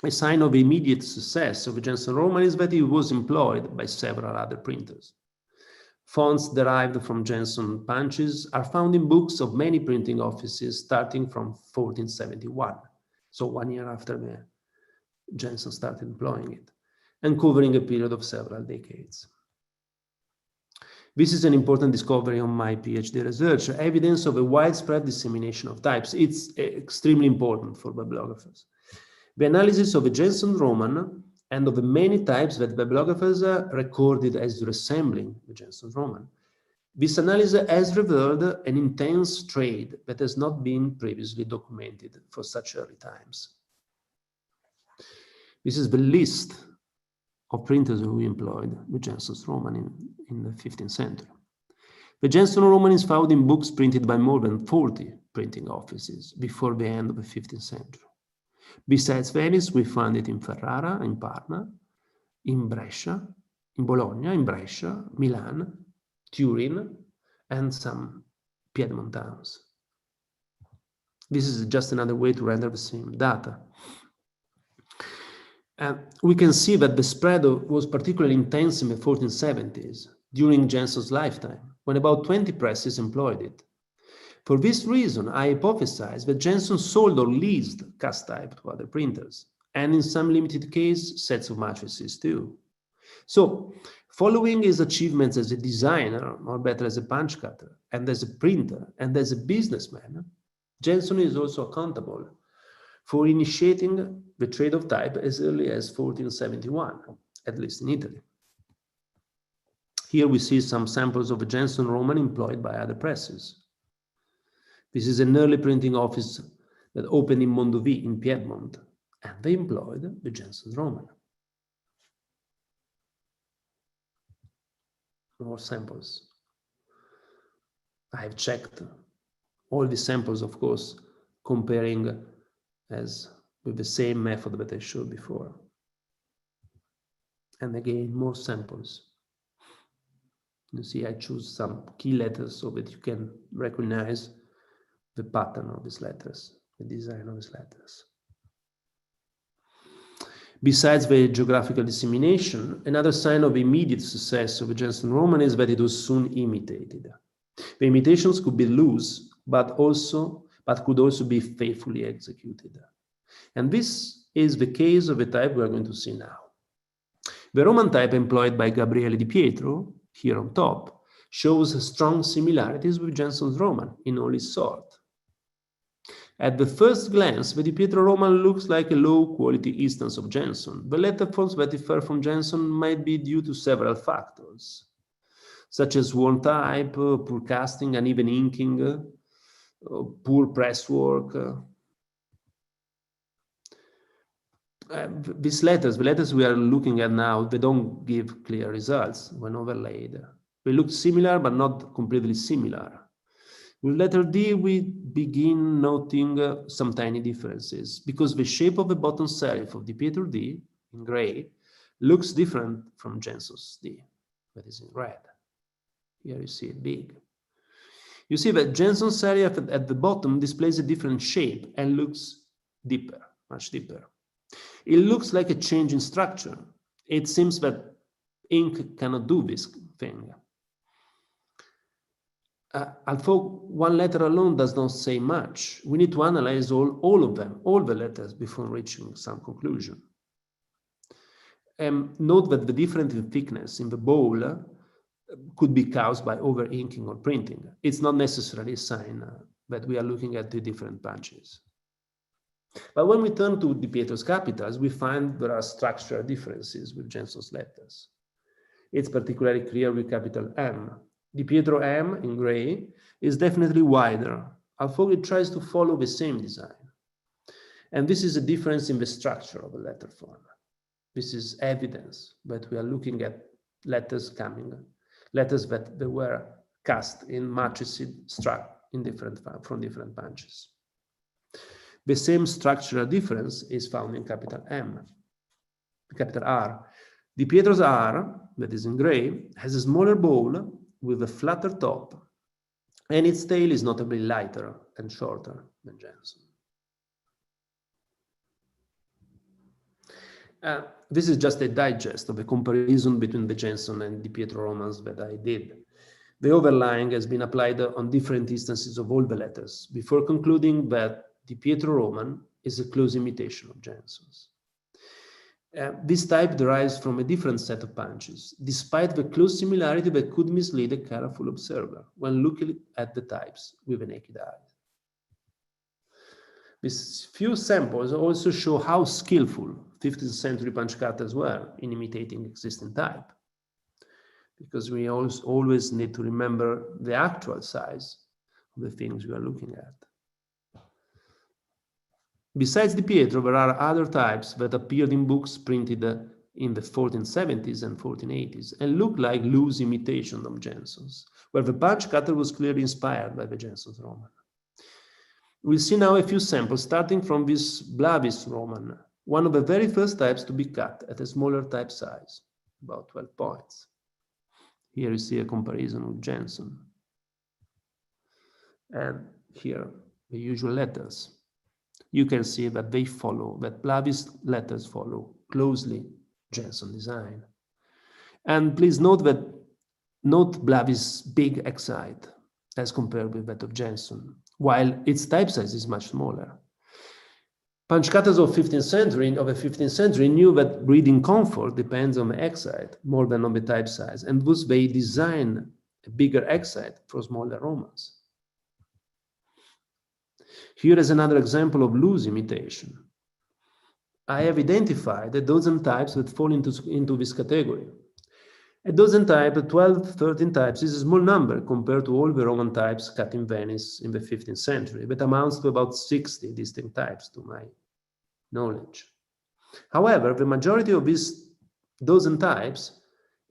A sign of immediate success of Jenson Roman is that he was employed by several other printers. Fonts derived from Jenson punches are found in books of many printing offices starting from 1471, so 1 year after Jenson started employing it, and covering a period of several decades. This is an important discovery on my PhD research, evidence of a widespread dissemination of types. It's extremely important for bibliographers. The analysis of a Jenson Roman and of the many types that bibliographers recorded as resembling the Jenson Roman. This analysis has revealed an intense trade that has not been previously documented for such early times. This is the list of printers who employed the Jenson Roman in the 15th century. The Jenson Roman is found in books printed by more than 40 printing offices before the end of the 15th century. Besides Venice, we find it in Ferrara, in Parma, in Brescia, in Bologna, in Brescia, Milan, Turin, and some Piedmont towns. This is just another way to render the same data. And we can see that the spread was particularly intense in the 1470s, during Jenson's lifetime, when about 20 presses employed it. For this reason, I hypothesize that Jenson sold or leased cast type to other printers, and in some limited case, sets of matrices too. So, following his achievements as a designer, or better as a punch cutter, and as a printer, and as a businessman, Jenson is also accountable for initiating the trade of type as early as 1471, at least in Italy. Here we see some samples of a Jenson Roman employed by other presses. This is an early printing office that opened in Mondovì in Piedmont, and they employed the Jenson Roman. More samples. I have checked all the samples, of course, comparing as with the same method that I showed before. And again, more samples. You see, I choose some key letters so that you can recognize the pattern of these letters, the design of these letters. Besides the geographical dissemination, another sign of immediate success of the Jenson Roman is that it was soon imitated. The imitations could be loose, but could also be faithfully executed. And this is the case of the type we are going to see now. The Roman type employed by Gabriele Di Pietro, here on top, shows strong similarities with Jenson's Roman in all its sort. At the first glance, the Di Pietro Roman looks like a low-quality instance of Jenson. The letterforms that differ from Jenson might be due to several factors, such as worn type, poor casting, uneven inking, poor press work. These letters, the letters we are looking at now, they don't give clear results when overlaid. They look similar, but not completely similar. With letter D, we begin noting some tiny differences, because the shape of the bottom serif of Di Pietro D, in gray, looks different from Jenson's D, that is in red. Here you see it big. You see that Jenson's serif at the bottom displays a different shape and looks deeper, much deeper. It looks like a change in structure. It seems that ink cannot do this thing. Although one letter alone does not say much, we need to analyze all of them, all the letters, before reaching some conclusion. Note that the difference in thickness in the bowl could be caused by over-inking or printing. It's not necessarily a sign that we are looking at the different punches. But when we turn to Di Pietro's capitals, we find there are structural differences with Jenson's letters. It's particularly clear with capital M. Di Pietro M, in gray, is definitely wider, although it tries to follow the same design. And this is a difference in the structure of the letter form. This is evidence that we are looking at letters that they were cast in matrices struck in from different punches. The same structural difference is found in capital M, capital R. Di Pietro's R, that is in gray, has a smaller bowl with a flatter top, and its tail is notably lighter and shorter than Jenson. This is just a digest of a comparison between the Jenson and Di Pietro Romans that I did. The overlying has been applied on different instances of all the letters, before concluding that Di Pietro Roman is a close imitation of Jenson's. This type derives from a different set of punches, despite the close similarity that could mislead a careful observer when looking at the types with a naked eye. These few samples also show how skillful 15th century punch cutters were in imitating existing type, because we always need to remember the actual size of the things we are looking at. Besides Di Pietro, there are other types that appeared in books printed in the 1470s and 1480s and look like loose imitations of Jenson's, where the punch cutter was clearly inspired by the Jenson Roman. We'll see now a few samples starting from this Blavis Roman, one of the very first types to be cut at a smaller type size, about 12 points. Here you see a comparison with Jenson. And here, the usual letters. You can see that they follow, that Blavis letters follow closely Jenson design. And please note that Blavis' big excite as compared with that of Jenson, while its type size is much smaller. Punch cutters of the 15th century knew that reading comfort depends on the excite more than on the type size, and thus they designed a bigger excite for smaller Romans. Here is another example of loose imitation. I have identified a dozen types that fall into this category. A dozen types, 12, 13 types, is a small number compared to all the Roman types cut in Venice in the 15th century, but amounts to about 60 distinct types to my knowledge. However, the majority of these dozen types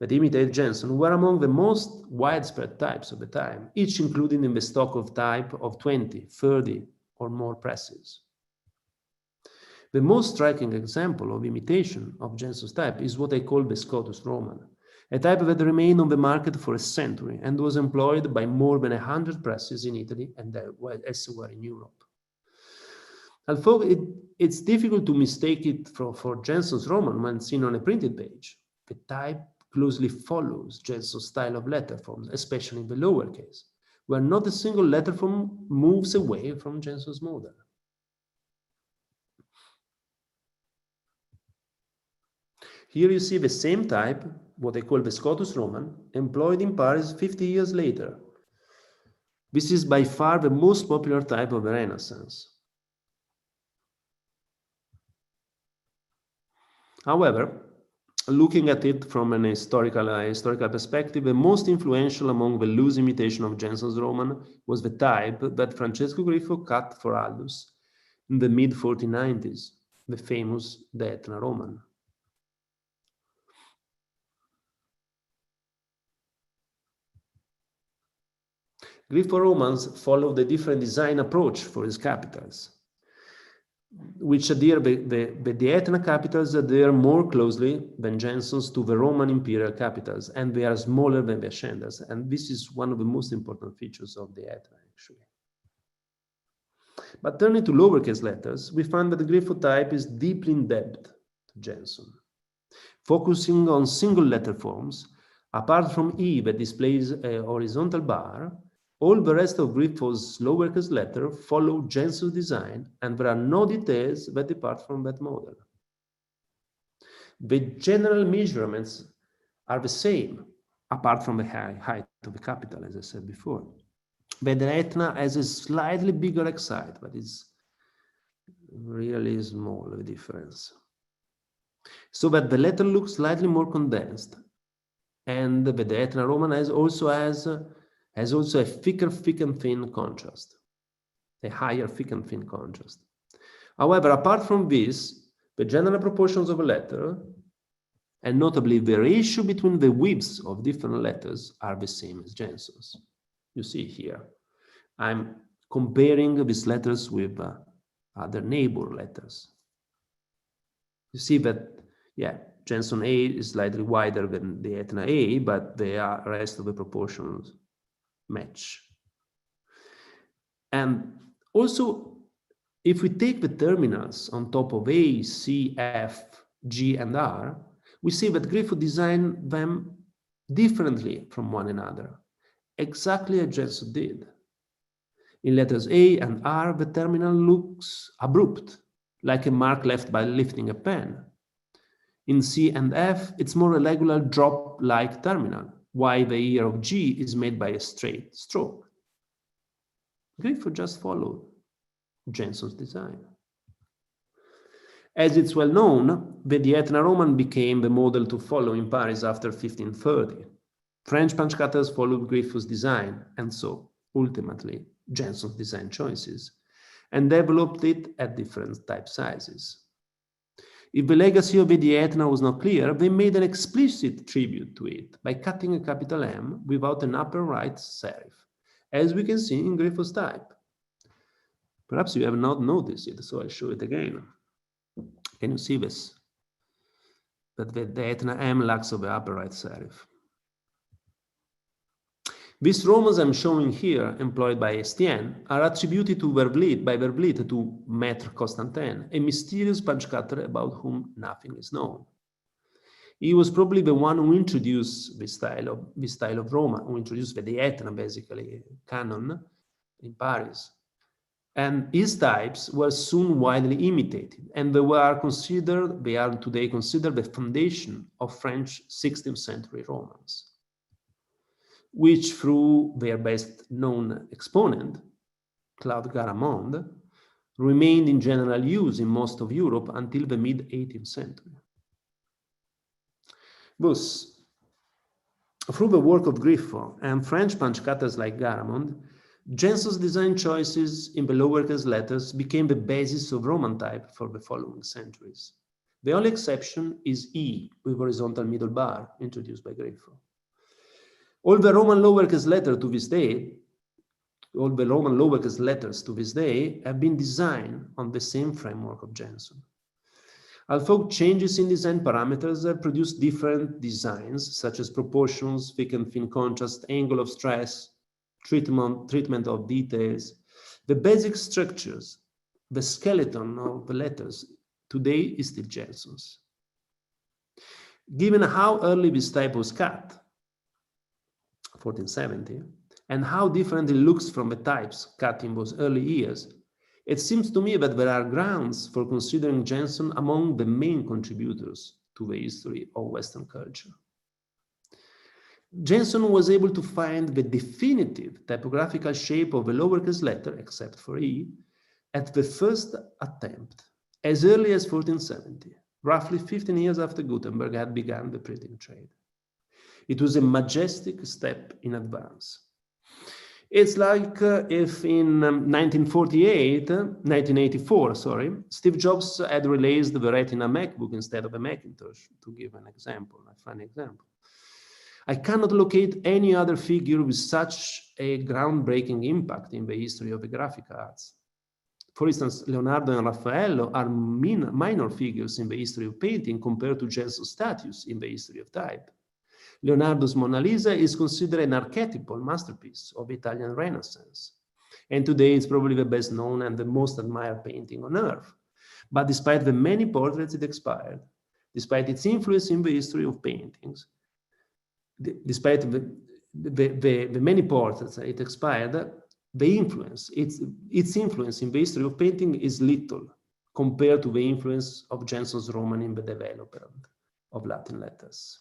that imitate Jenson were among the most widespread types of the time, each included in the stock of type of 20, 30, or more presses. The most striking example of imitation of Jenson's type is what I call the Scotus Roman, a type that remained on the market for a century and was employed by more than 100 presses in Italy and elsewhere in Europe. Although it's difficult to mistake it for Jenson's Roman when seen on a printed page, the type closely follows Jenson's style of letterforms, especially in the lowercase, where not a single letterform moves away from Jenson's model. Here you see the same type, what I call the Scotus Roman, employed in Paris 50 years later. This is by far the most popular type of the Renaissance. However, looking at it from an historical perspective, the most influential among the loose imitation of Jenson's Roman was the type that Francesco Griffo cut for Aldus in the mid-1490s, the famous De Aetna Roman. Griffo Romans followed a different design approach for his capitals, which adhere the Aetna capitals adhere more closely than Jenson's to the Roman imperial capitals, and they are smaller than the ascendas. And this is one of the most important features of the Aetna, actually. But turning to lowercase letters, we find that the Griffo type is deeply indebted to Jenson. Focusing on single letter forms, apart from E that displays a horizontal bar, all the rest of Griffo's lowercase letter follow Jenson's design, and there are no details that depart from that model. The general measurements are the same, apart from the height of the capital, as I said before. But the Aetna has a slightly bigger excite, but it's really small, the difference. So that the letter looks slightly more condensed, and the Aetna Roman has also a thicker thick and thin contrast, a higher thick and thin contrast. However, apart from this, the general proportions of a letter, and notably the ratio between the widths of different letters, are the same as Jenson's. You see here, I'm comparing these letters with other neighbor letters. You see that, yeah, Jenson A is slightly wider than the Aetna A, but the rest of the proportions match. And also, if we take the terminals on top of A, C, F, G, and R, we see that Griffo designed them differently from one another, exactly as Jenson did. In letters A and R, the terminal looks abrupt, like a mark left by lifting a pen. In C and F, it's more a regular drop-like terminal, while the ear of G is made by a straight stroke. Griffo just followed Jenson's design. As it's well known, the Aetna Roman became the model to follow in Paris after 1530. French punch cutters followed Griffo's design, and so, ultimately, Jenson's design choices. and developed it at different type sizes. If the legacy of the Etna was not clear, they made an explicit tribute to it by cutting a capital M without an upper right serif, as we can see in Griffo's type. Perhaps you have not noticed it, so I'll show it again. Can you see this? That the Etna M lacks of the upper right serif. These Romans I'm showing here, employed by Estienne, are attributed to Vervliet to Maître Constantin, a mysterious punchcutter about whom nothing is known. He was probably the one who introduced this style of Roma, who introduced the Etna, basically, canon in Paris. And his types were soon widely imitated, and they are today considered the foundation of French 16th century Romans, which through their best known exponent, Claude Garamond, remained in general use in most of Europe until the mid-18th century. Thus, through the work of Griffo and French punchcutters like Garamond, Jenson's design choices in the lowercase letters became the basis of Roman type for the following centuries. The only exception is E with horizontal middle bar, introduced by Griffo. All the Roman lowercase letters to this day have been designed on the same framework of Jenson. Although changes in design parameters have produced different designs, such as proportions, thick and thin contrast, angle of stress, treatment of details, the basic structures, the skeleton of the letters today is still Jenson's. Given how early this type was cut, 1470, and how different it looks from the types cut in those early years, it seems to me that there are grounds for considering Jenson among the main contributors to the history of Western culture. Jenson was able to find the definitive typographical shape of a lowercase letter, except for E, at the first attempt, as early as 1470, roughly 15 years after Gutenberg had begun the printing trade. It was a majestic step in advance. It's like if in 1984, Steve Jobs had released the Retina MacBook instead of a Macintosh, to give an example, a funny example. I cannot locate any other figure with such a groundbreaking impact in the history of the graphic arts. For instance, Leonardo and Raffaello are minor figures in the history of painting compared to Jenson's status in the history of type. Leonardo's Mona Lisa is considered an archetypal masterpiece of Italian Renaissance. And today it's probably the best known and the most admired painting on earth. But despite the many portraits it expired, despite its influence in the history of paintings, despite the many portraits it expired, the influence, its influence in the history of painting is little compared to the influence of Jenson's Roman in the development of Latin letters.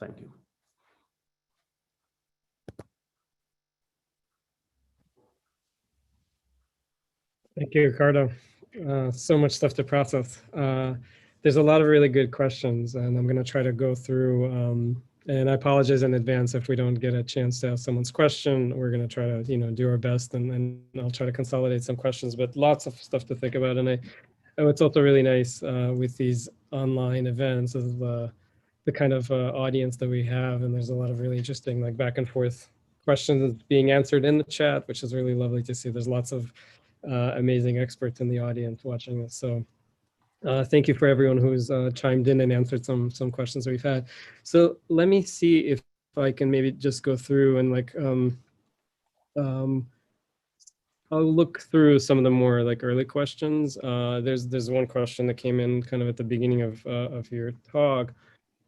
Thank you. Thank you, Ricardo. So much stuff to process. There's a lot of really good questions, and I'm going to try to go through, and I apologize in advance if we don't get a chance to ask someone's question. We're going to try to, do our best, and I'll try to consolidate some questions, but lots of stuff to think about. And it's also really nice with these online events of the kind of audience that we have, and there's a lot of really interesting back and forth questions being answered in the chat, which is really lovely to see. There's lots of amazing experts in the audience watching this. So thank you for everyone who's chimed in and answered some questions that we've had. So let me see if I can maybe just go through and I'll look through some of the more early questions. There's one question that came in kind of at the beginning of your talk.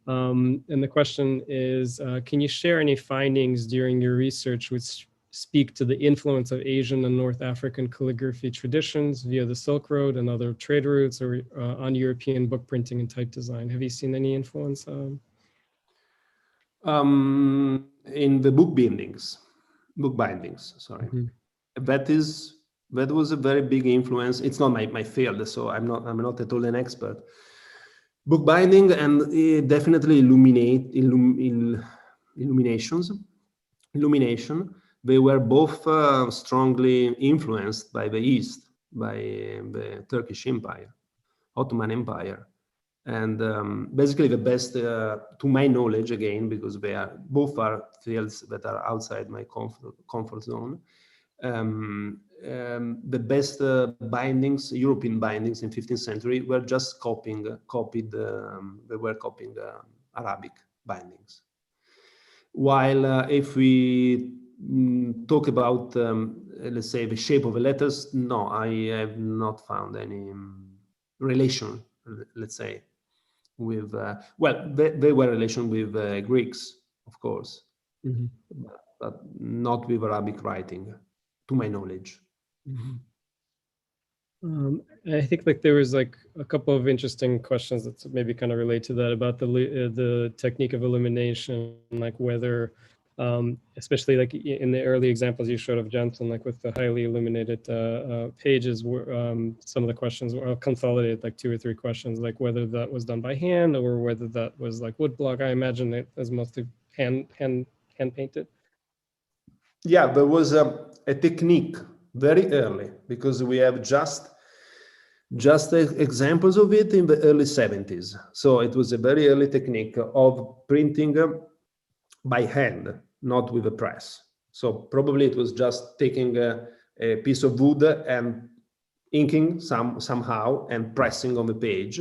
And the question is, can you share any findings during your research which speak to the influence of Asian and North African calligraphy traditions via the Silk Road and other trade routes or on European book printing and type design? Have you seen any influence? In the book bindings, sorry. Mm-hmm. That was a very big influence. It's not my field, so I'm not at all an expert. Bookbinding and illumination they were both strongly influenced by the East, by the Turkish Empire, Ottoman Empire. And basically the best, to my knowledge, again, because they are both are fields that are outside my comfort zone, the best bindings, European bindings in 15th century were just they were copying Arabic bindings. While if we talk about, let's say, the shape of the letters, no, I have not found any relation, let's say, with, well, they were relation with Greeks, of course, Mm-hmm. but not with Arabic writing, to my knowledge. Mm-hmm. I think like there was like a couple of interesting questions that maybe kind of relate to that about the technique of illumination, like whether, especially like in the early examples you showed of Jenson, like with the highly illuminated pages, were some of the questions were consolidated, like 2 or 3 questions, like whether that was done by hand or whether that was like woodblock. I imagine it as mostly hand painted. Yeah, there was a technique very early, because we have just examples of it in the early 70s. So it was a very early technique of printing by hand, not with a press. So probably it was just taking a piece of wood and inking somehow and pressing on the page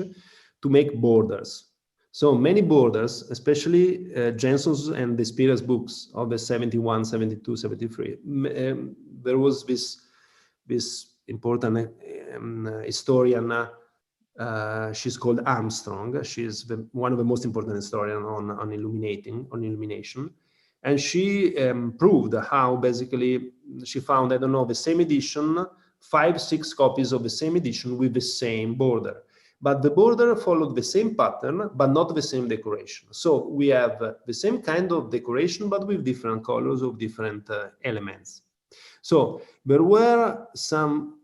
to make borders. So many borders, especially Jenson's and the Spira's books of the 71, 72, 73, there was this important historian. She's called Armstrong. She's one of the most important historians on illumination. And she proved how basically she found, I don't know, the same edition, 5, 6 copies of the same edition with the same border. But the border followed the same pattern, but not the same decoration. So we have the same kind of decoration, but with different colors of different elements. So there were some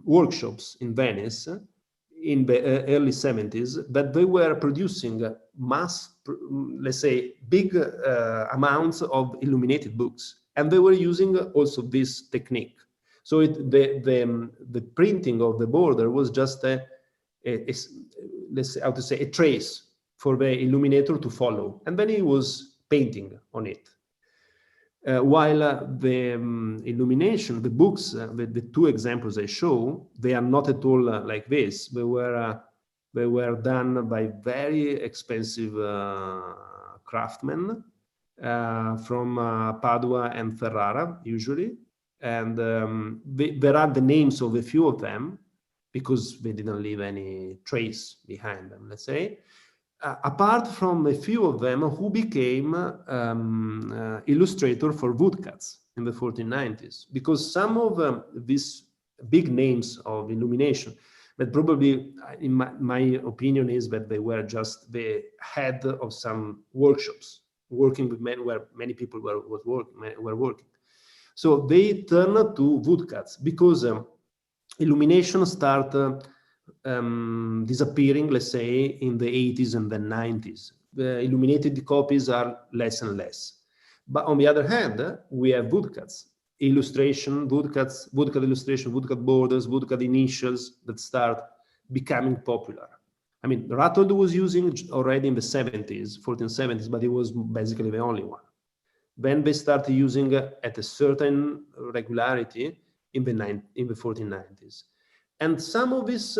workshops in Venice in the early 70s, but they were producing let's say, big amounts of illuminated books. And they were using also this technique. So the printing of the border was just let's say, how to say, a trace for the illuminator to follow. And then he was painting on it. While the illumination, the books, the 2 examples I show, they are not at all like this. They were done by very expensive craftsmen from Padua and Ferrara, usually. And there are the names of a few of them, because they didn't leave any trace behind them, let's say. Apart from a few of them who became illustrator for woodcuts in the 1490s, because some of these big names of illumination, but probably, in my opinion, is that they were just the head of some workshops, working with where many people were working. So they turned to woodcuts because illumination started disappearing, let's say, in the 80s and the 90s. The illuminated copies are less and less. But on the other hand, we have woodcuts, woodcut illustration, woodcut borders, woodcut initials that start becoming popular. I mean, Rotunda was using already in the 70s, 1470s, but he was basically the only one. Then they started using at a certain regularity in the 1490s. And some of these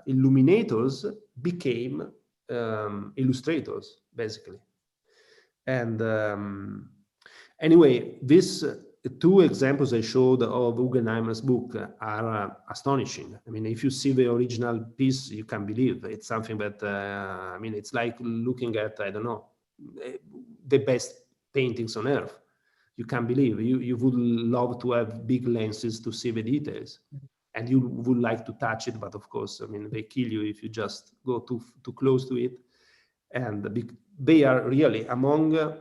illuminators became illustrators, basically. And anyway, these 2 examples I showed of Guggenheimer's book are astonishing. I mean, if you see the original piece, you can believe it's something that, I mean, it's like looking at, I don't know, the best paintings on earth. You can't believe. You would love to have big lenses to see the details, and you would like to touch it, but of course, I mean, they kill you if you just go too close to it. And they are really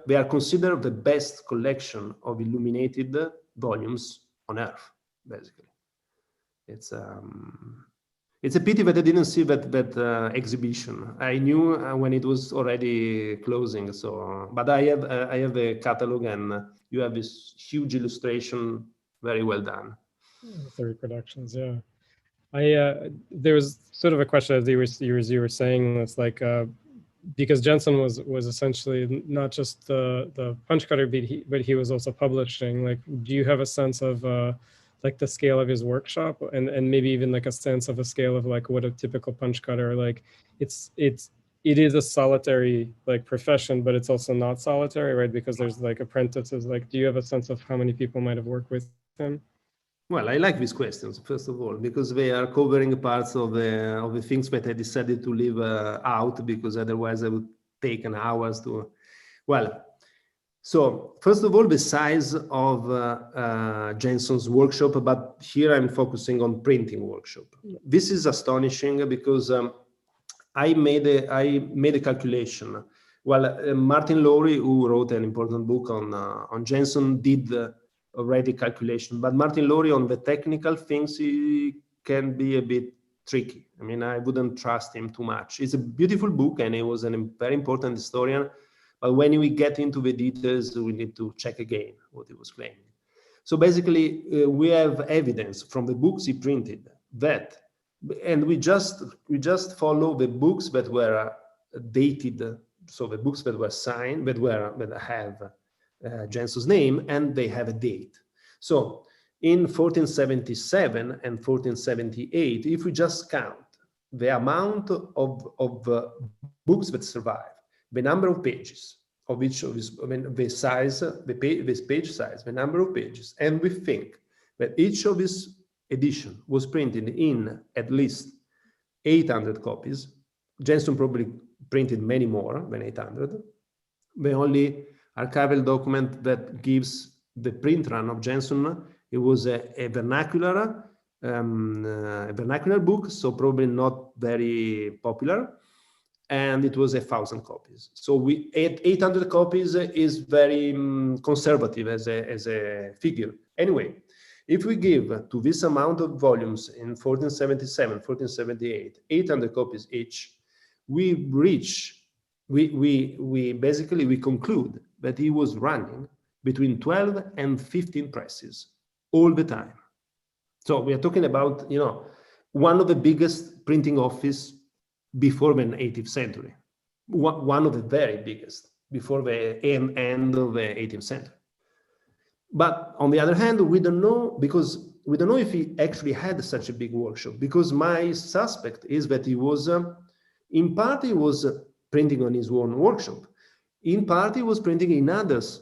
they are considered the best collection of illuminated volumes on earth, basically. It's a pity that I didn't see that exhibition. I knew when it was already closing. So, but I have a catalog, and you have this huge illustration, very well done. The reproductions, yeah. There was sort of a question as you were saying. It's like because Jenson was essentially not just the punch cutter, but he was also publishing. Like, do you have a sense of like the scale of his workshop, and maybe even like a sense of a scale of like what a typical punch cutter, like it is a solitary like profession, but it's also not solitary, right? Because there's like apprentices. Like, do you have a sense of how many people might have worked with him? Well, I like these questions, first of all, because they are covering parts of the things that I decided to leave out, because otherwise I would take an hours to. Well, so first of all, the size of Jenson's workshop, but here I'm focusing on printing workshop. This is astonishing because I made a calculation. Well, Martin Lowry, who wrote an important book on Jenson, did already calculation, but Martin Lowry on the technical things, he can be a bit tricky. I mean, I wouldn't trust him too much. It's a beautiful book, and he was a very important historian. But when we get into the details, we need to check again what he was claiming. So basically, we have evidence from the books he printed that, and we just follow the books that were dated. So the books that were signed, that have Jenson's name, and they have a date. So in 1477 and 1478, if we just count the amount of books that survive, the number of pages of each of these, I mean, the size, this page size, the number of pages, and we think that each of these edition was printed in at least 800 copies. Jenson probably printed many more than 800. The only archival document that gives the print run of Jenson, it was a vernacular book, so probably not very popular, and it was 1,000 copies. So 800 copies is very conservative as a figure. Anyway, if we give to this amount of volumes in 1477, 1478, 800 copies each, we basically conclude that he was running between 12 and 15 presses all the time. So we are talking about, one of the biggest printing office before the 18th century, one of the very biggest before the end of the 18th century. But on the other hand, we don't know, because we don't know if he actually had such a big workshop, because my suspect is that he was, in part, he was printing on his own workshop. In part, he was printing in others'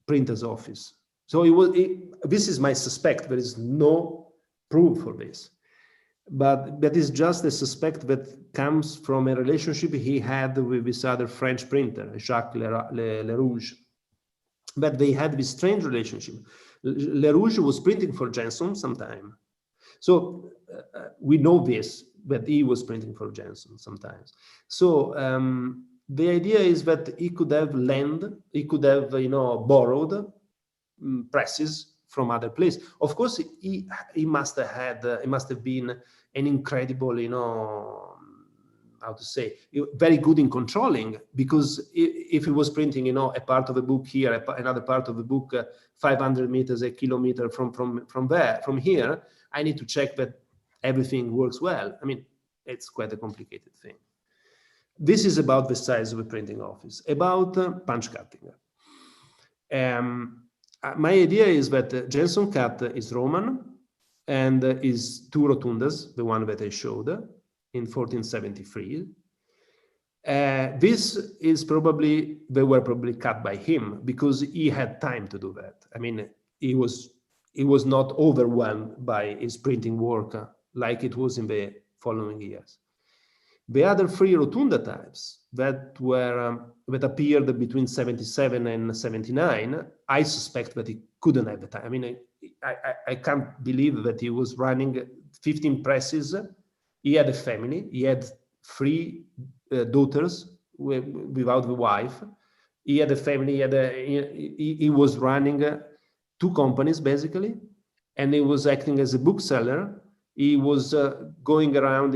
printer's office. So this is my suspect. There is no proof for this. But that is just a suspect that comes from a relationship he had with this other French printer, Jacques Lerouge. But they had this strange relationship. Lerouge was printing for Jenson sometime. So we know this, that he was printing for Jenson sometimes. So the idea is that he could have borrowed presses from other places. Of course, he must have been an incredible, how to say, very good in controlling, because if he was printing, a part of the book here, another part of the book 500 meters, a kilometer from here, I need to check that everything works well. I mean, it's quite a complicated thing. This is about the size of a printing office. About punch cutting. My idea is that Jenson cut is Roman and is 2 rotundas, the one that I showed in 1473. This is they were probably cut by him because he had time to do that. I mean, he was not overwhelmed by his printing work like it was in the following years. The other 3 rotunda types that appeared between 77 and 79, I suspect that he couldn't have the time. I mean, I can't believe that he was running 15 presses. He had a family. He had 3 daughters without the wife. He had a family. He was running 2 companies basically, and he was acting as a bookseller. he was going around,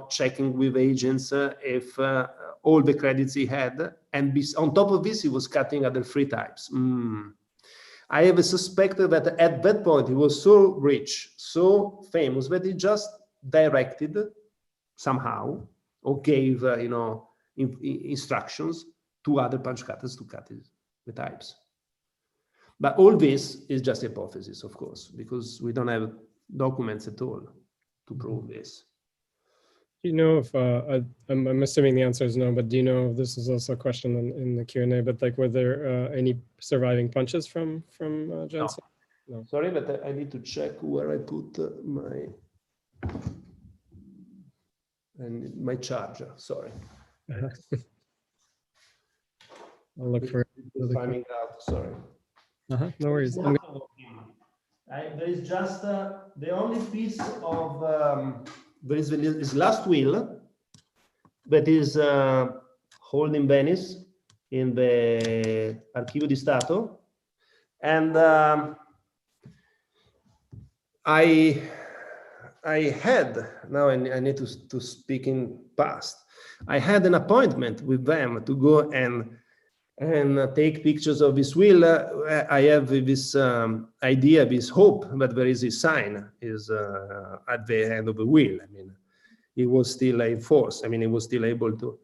checking with agents if all the credits he had, and on top of this, he was cutting other free types. I have a suspect that at that point he was so rich, so famous, that he just directed somehow or gave instructions to other punch cutters to cut the types. But all this is just hypothesis, of course, because we don't have documents at all to prove this. Do you know if, I'm assuming the answer is no, but do you know if this is also a question in the Q&A, but like, were there any surviving punches from Jenson? No. Sorry, but I need to check where I put my charger, sorry. I'll look for it. Finding out, sorry. No worries. There is just the only piece of there is this last will that is held in Venice in the Archivio di Stato, and I had, now I need to speak in past. I had an appointment with them to go and take pictures of this will. I have this idea, this hope that there is a sign is at the end of the will. I mean, it was still in force. I mean, it was still able to.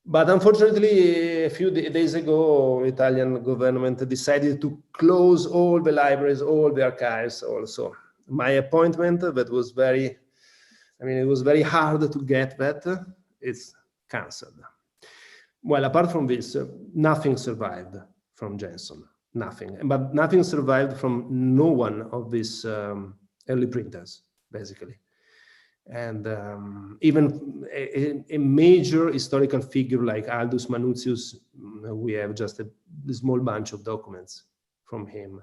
But unfortunately, a few days ago, Italian government decided to close all the libraries, all the archives also. My appointment, that was very, it was very hard to get that, it's cancelled. Well, apart from this, nothing survived from Jenson, nothing. But nothing survived from no one of these early printers, basically. And even a major historical figure like Aldus Manutius, we have just a small bunch of documents from him.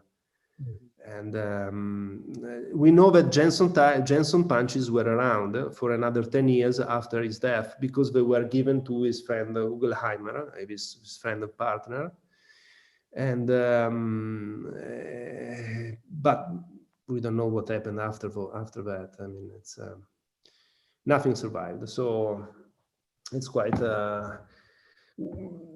And we know that Jenson punches were around for another 10 years after his death, because they were given to his friend Ugelheimer, his friend and partner. And but we don't know what happened after that. I mean, it's nothing survived. So it's quite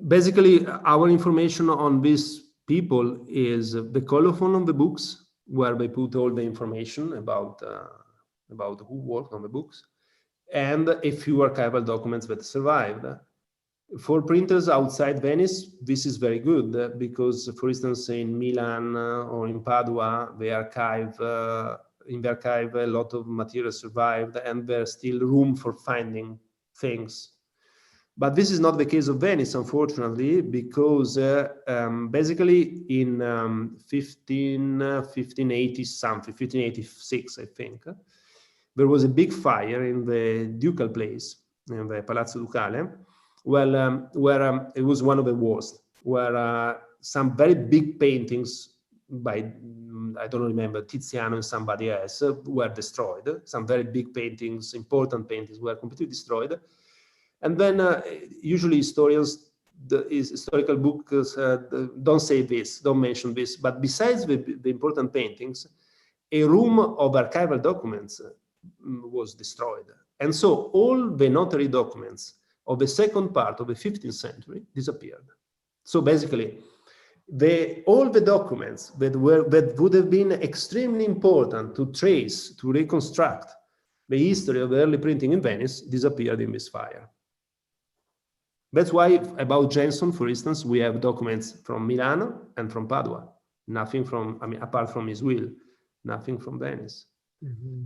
basically our information on this people is the colophon on the books, where they put all the information about who worked on the books, and a few archival documents that survived. For printers outside Venice, this is very good, because, for instance, in Milan or in Padua, in the archive, a lot of material survived, and there's still room for finding things. But this is not the case of Venice, unfortunately, because basically in 1580 something, 1586, I think, there was a big fire in the ducal place, in the Palazzo Ducale, where it was one of the worst, where some very big paintings by, I don't remember, Tiziano and somebody else were destroyed. Some very big paintings, important paintings, were completely destroyed. And then usually historians, historical books don't say this, don't mention this, but besides the important paintings, a room of archival documents was destroyed. And so all the notary documents of the second part of the 15th century disappeared. So basically, all the documents that would have been extremely important to trace, to reconstruct the history of early printing in Venice disappeared in this fire. That's why about Jenson, for instance, we have documents from Milan and from Padua. Nothing from, apart from his will, nothing from Venice. Mm-hmm.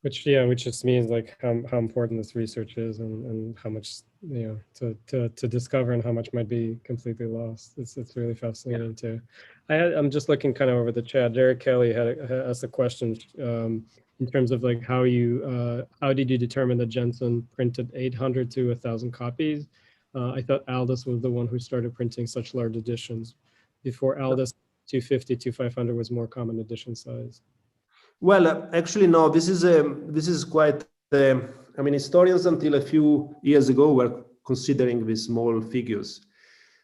Which just means like how important this research is, and how much to discover, and how much might be completely lost. It's really fascinating too. I'm just looking kind of over the chat. Derek Kelly had asked a question in terms of like how did you determine that Jenson printed 800 to 1,000 copies? I thought Aldus was the one who started printing such large editions. Before Aldus, 250 to 500 was more common edition size. Well, actually, no. This is quite. Historians until a few years ago were considering these small figures,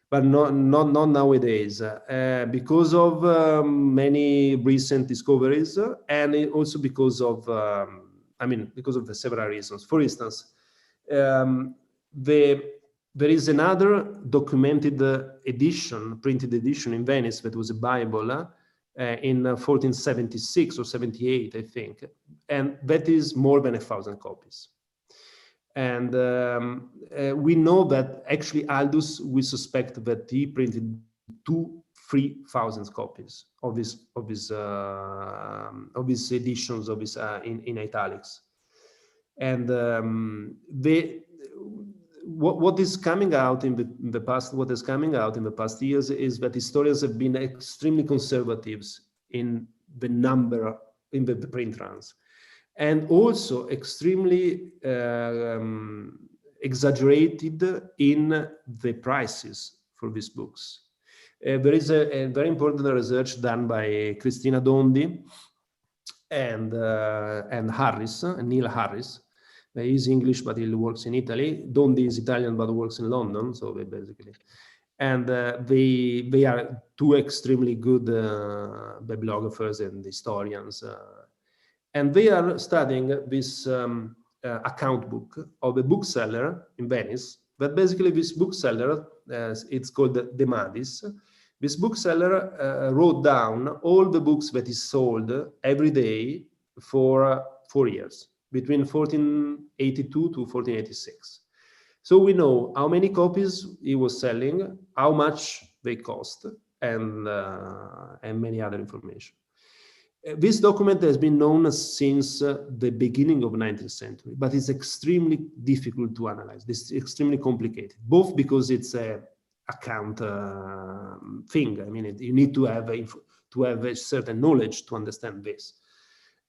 but not nowadays, because of many recent discoveries, and also because of because of the several reasons. For instance, there is another documented edition, printed edition in Venice, that was a Bible in 1476 or 78, I think, and that is more than 1,000 copies. And we know that actually Aldus, we suspect that he printed 2,000-3,000 copies of his editions of his in italics. And what is coming out in the past, what is coming out in the past years, is that historians have been extremely conservative in the number, in the print runs, and also extremely exaggerated in the prices for these books. There is a very important research done by Cristina Dondi and Harris, Neil Harris. He's English, but he works in Italy. Dondi is Italian, but works in London. So they basically, and they are two extremely good bibliographers and historians, and they are studying this account book of a bookseller in Venice. But basically, this bookseller, it's called De Madis. This bookseller wrote down all the books that he sold every day for 4 years, between 1482 to 1486. So we know how many copies he was selling, how much they cost, and many other information. This document has been known since the beginning of the 19th century, but it's extremely difficult to analyze. It's extremely complicated, both because it's a account thing. I mean, you need to have a certain knowledge to understand this,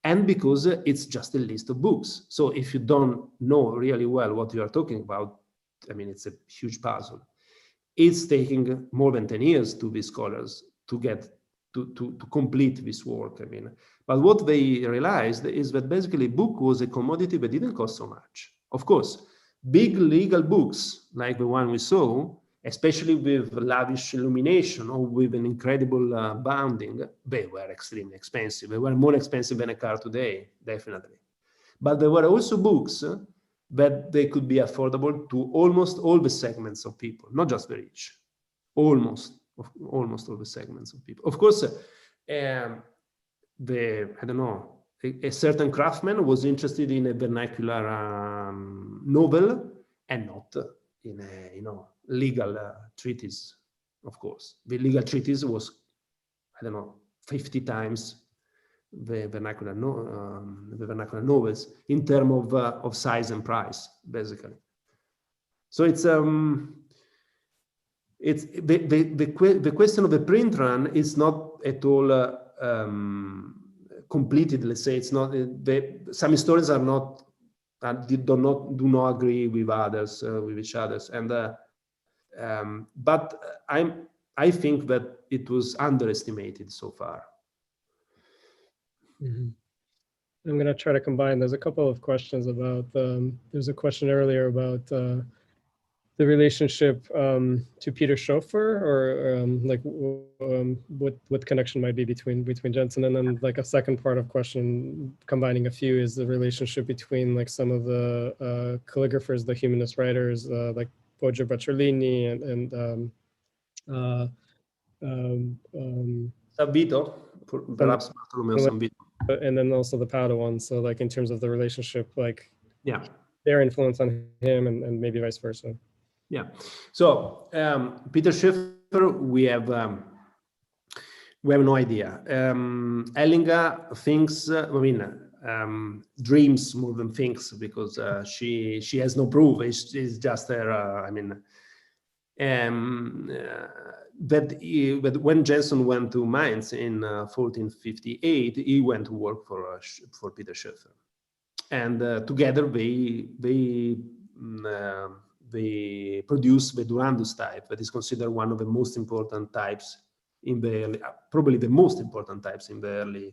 and because it's just a list of books. So if you don't know really well what you are talking about, I mean, it's a huge puzzle. It's taking more than 10 years to be scholars to get to complete this work. I mean, but what they realized is that basically book was a commodity that didn't cost so much. Of course, big legal books like the one we saw, especially with lavish illumination or with an incredible bounding, they were extremely expensive. They were more expensive than a car today, definitely. But there were also books that they could be affordable to almost all the segments of people, not just the rich, almost all the segments of people. Of course, I don't know, a certain craftsman was interested in a vernacular novel and not in a legal treatise. Of course, the legal treatise was, I don't know, 50 times the vernacular novels in terms of size and price, basically. So it's the question of the print run is not at all completed. Let's say it's not. Some historians are not do not agree with others with each others, and but I think that it was underestimated so far. Mm-hmm. I'm going to try to combine. There's a couple of questions about. There's a question earlier about the relationship to Peter Schoeffer, or like what connection might be between Jenson, and then like a second part of question combining a few is the relationship between like some of the calligraphers, the humanist writers like Poggio Bracciolini and Savito, perhaps Bartolomeo Savito. And then also the Padawans. So like in terms of the relationship, like yeah, their influence on him and maybe vice versa. Yeah. So Peter Schoeffer, we have no idea. Ellinga thinks, dreams more than thinks, because she has no proof. It's just her. That when Jenson went to Mainz in 1458, he went to work for Peter Schoeffer, and together they produced the Durandus type, that is considered one of the most important types in the early, probably the most important types in the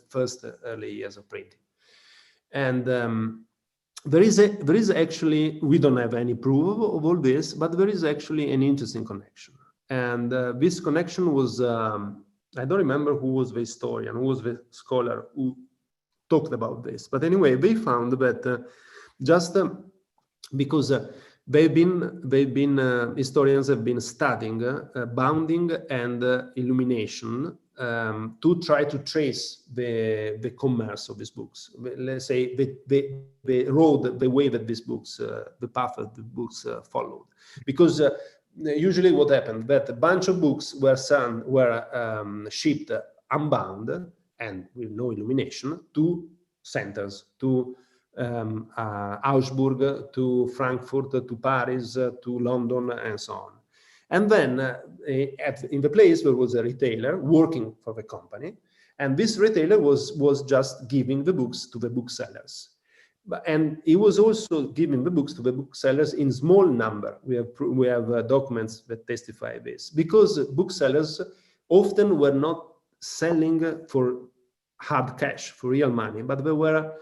first early years of printing. And there is actually, we don't have any proof of all this, but there is actually an interesting connection. And this connection was, I don't remember who was the historian, who was the scholar who talked about this. But anyway, they found that just because historians have been studying bounding and illumination to try to trace the commerce of these books. Let's say the road, the way that these books, the path that the books followed. Because usually what happened, that a bunch of books were shipped unbound and with no illumination to centers, to Augsburg, to Frankfurt, to Paris, to London, and so on. And then in the place there was a retailer working for the company, and this retailer was just giving the books to the booksellers. And he was also giving the books to the booksellers in small number. We have documents that testify this, because booksellers often were not selling for hard cash, for real money, but they were,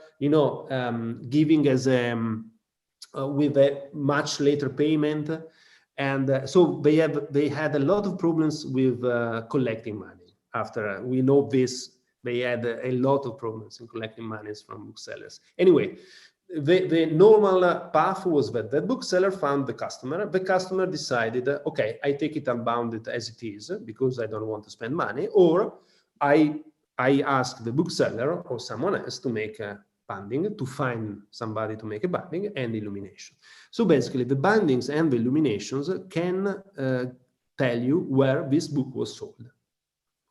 giving as with a much later payment, and so they had a lot of problems with collecting money. After we know this, they had a lot of problems in collecting monies from booksellers. Anyway, the normal path was that the bookseller found the customer decided, okay, I take it unbounded as it is because I don't want to spend money, or I ask the bookseller or someone else to make a binding, to find somebody to make a binding and illumination. So basically the bindings and the illuminations can tell you where this book was sold.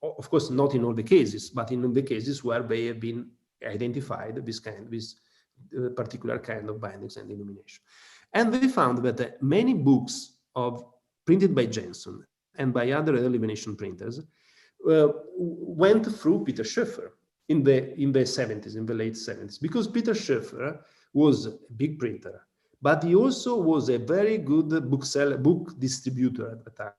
Of course, not in all the cases, but in the cases where they have been identified, this particular kind of bindings and illumination. And they found that many books printed by Jenson and by other early Venetian printers went through Peter Schoeffer in the 70s, in the late 70s, because Peter Schoeffer was a big printer, but he also was a very good book distributor at the time.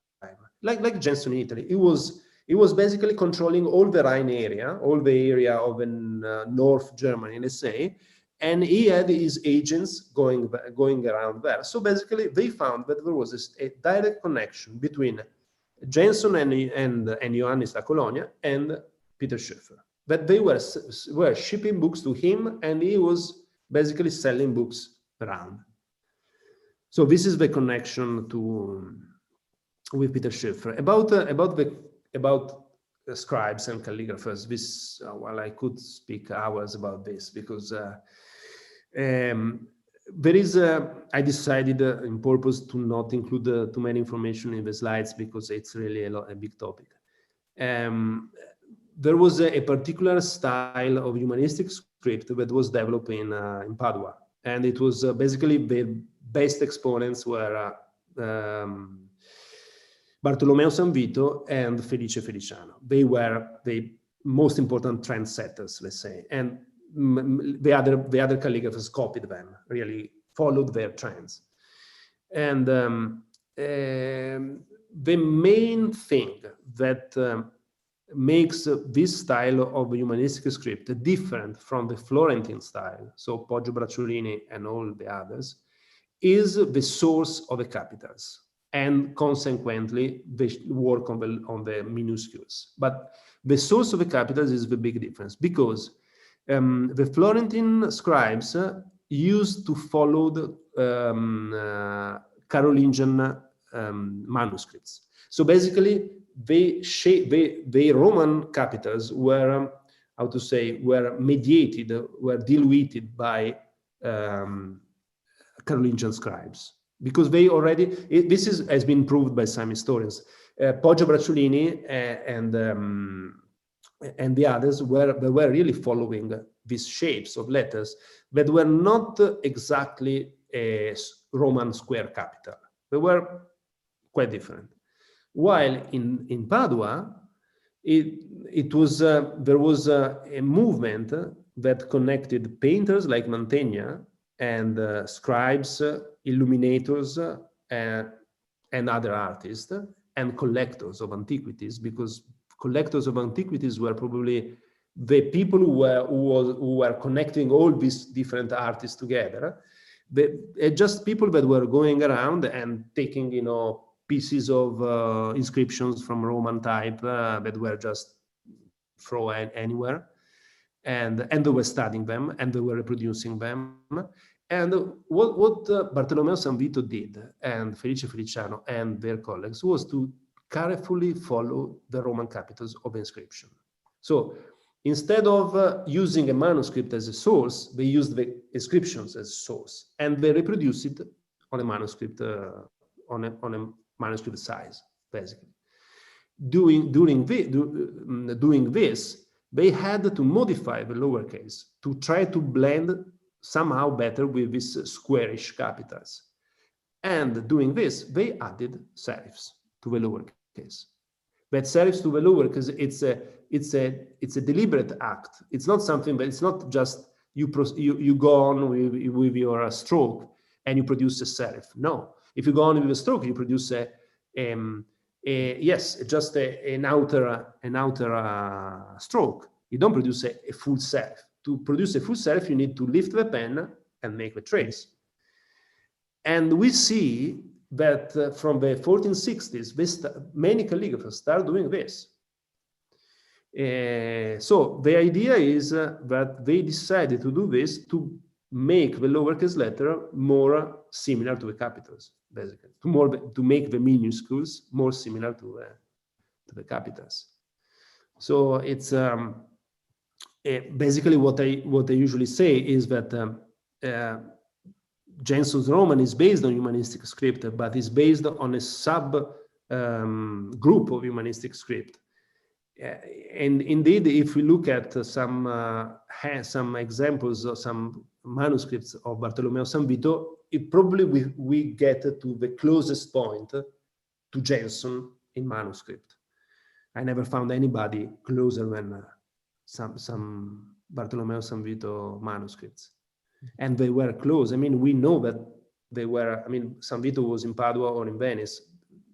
Like Jenson in Italy, he was basically controlling all the Rhine area, all the area of North Germany, let's say, and he had his agents going around there. So basically, they found that there was a direct connection between Jenson and Johannes da Colonia and Peter Schoeffer. But they were shipping books to him, and he was basically selling books around. So this is the connection with Peter Schoeffer. About scribes and calligraphers, this well, I could speak hours about this, because there is I decided in purpose to not include too many information in the slides, because it's really a big topic. There was a particular style of humanistic script that was developed in Padua, and it was basically the best exponents were Bartolomeo Sanvito and Felice Feliciano. They were the most important trendsetters, let's say, and the other calligraphers copied them, really followed their trends. And the main thing that makes this style of humanistic script different from the Florentine style, so Poggio Bracciolini and all the others, is the source of the capitals, and consequently the work on the minuscules. But the source of the capitals is the big difference, because the Florentine scribes used to follow the Carolingian manuscripts. So basically, the Roman capitals were, were mediated, were diluted by Carolingian scribes, because they already, this has been proved by some historians. Poggio Bracciolini and the others were really following these shapes of letters that were not exactly a Roman square capital. They were quite different. While in Padua, there was a movement that connected painters like Mantegna and scribes, illuminators, and other artists, and collectors of antiquities, because collectors of antiquities were probably the people who were connecting all these different artists together. Just people that were going around and taking, pieces of inscriptions from Roman type that were just thrown anywhere, and they were studying them and they were reproducing them. And what Bartolomeo Sanvito did, and Felice Feliciano and their colleagues, was to carefully follow the Roman capitals of inscription. So instead of using a manuscript as a source, they used the inscriptions as a source, and they reproduced it on a manuscript on a manuscript size, basically. Doing this, they had to modify the lowercase to try to blend somehow better with these squarish capitals. And doing this, they added serifs to the lowercase. But serifs to the lowercase, it's a deliberate act. It's not something, but it's not just you go on with your stroke and you produce a serif. No, if you go on with a stroke, you produce just an outer stroke. You don't produce a full serif. To produce a full serif, you need to lift the pen and make the trace. And we see that from the 1460s, many calligraphers start doing this. So the idea is that they decided to do this to make the lowercase letter more similar to the capitals, basically, to make the minuscules more similar to the capitals. So it's basically what I usually say is that Jenson's Roman is based on humanistic script, but is based on a sub group of humanistic script. And indeed, if we look at some examples of some manuscripts of Bartolomeo Sanvito, it probably we get to the closest point to Jenson in manuscript. I never found anybody closer than some Bartolomeo Sanvito manuscripts. And they were close. I mean, we know that they were, I mean, Sanvito was in Padua or in Venice.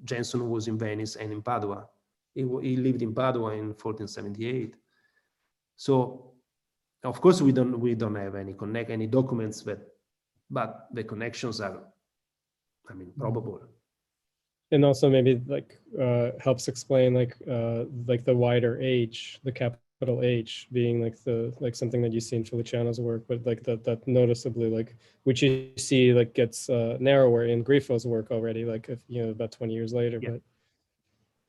Jenson was in Venice and in Padua. He lived in Padua in 1478. So, of course, we don't have any documents but the connections are, I mean, probable. And also maybe helps explain the wider H, the capital H being something that you see in Feliciano's work, but that noticeably which you see gets narrower in Grifo's work already, about 20 years later. Yeah. But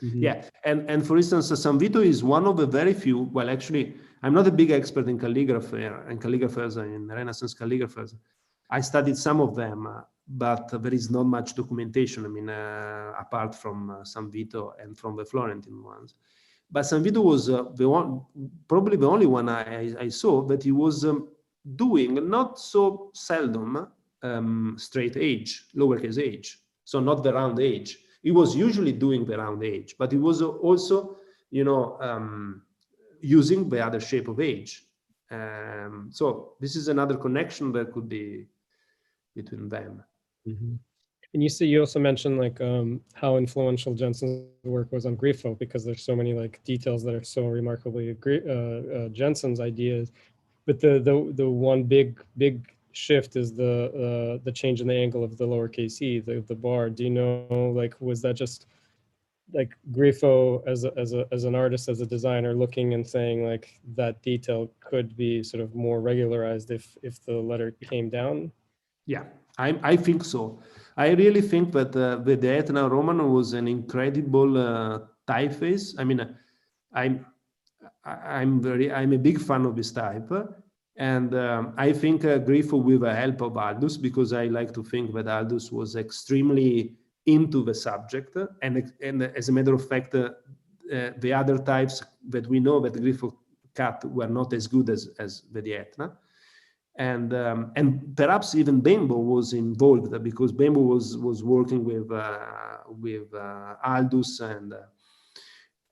yeah, and for instance, Sanvito is one of the very few. Well, actually, I'm not a big expert in calligraphy and calligraphers and Renaissance calligraphers. I studied some of them, but there is not much documentation. I mean, apart from Sanvito and from the Florentine ones. But Sanvito was probably the only one I saw that he was doing not so seldom straight H, lowercase h, so not the round H. He was usually doing the round H, but he was also, using the other shape of H. So this is another connection that could be between them. Mm-hmm. And you also mentioned how influential Jenson's work was on Grifo, because there's so many details that are so remarkably Jenson's ideas. But the one big shift is the change in the angle of the lowercase e, the bar. Do you know was that just Grifo as an artist, as a designer, looking and saying that detail could be sort of more regularized if the letter came down? Yeah, I think so. I really think that the Etna Roman was an incredible typeface. I mean, I'm a big fan of this type, and I think Grifo, with the help of Aldus, because I like to think that Aldus was extremely into the subject, and as a matter of fact, the other types that we know that Grifo cut were not as good as the Etna. And perhaps even Bembo was involved, because Bembo was working with Aldus,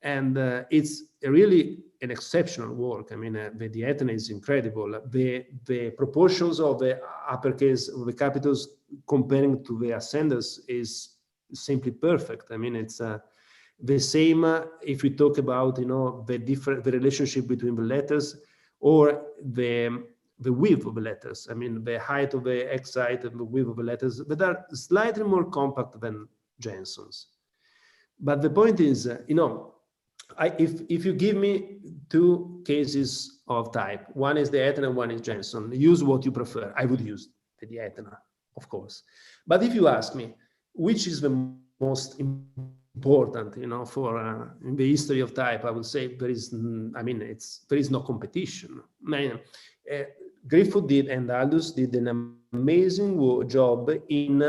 and it's really an exceptional work. I mean, the Etna is incredible. The proportions of the uppercase of the capitals comparing to the ascenders is simply perfect. I mean, it's the same if we talk about the relationship between the letters or the width of the letters. I mean, the height of the X height and the width of the letters that are slightly more compact than Jenson's. But the point is, if you give me two cases of type, one is the Etna, one is Jenson, use what you prefer. I would use the Etna, of course. But if you ask me, which is the most important, for in the history of type, I would say there is no competition. Griffith did and Aldous did an amazing job in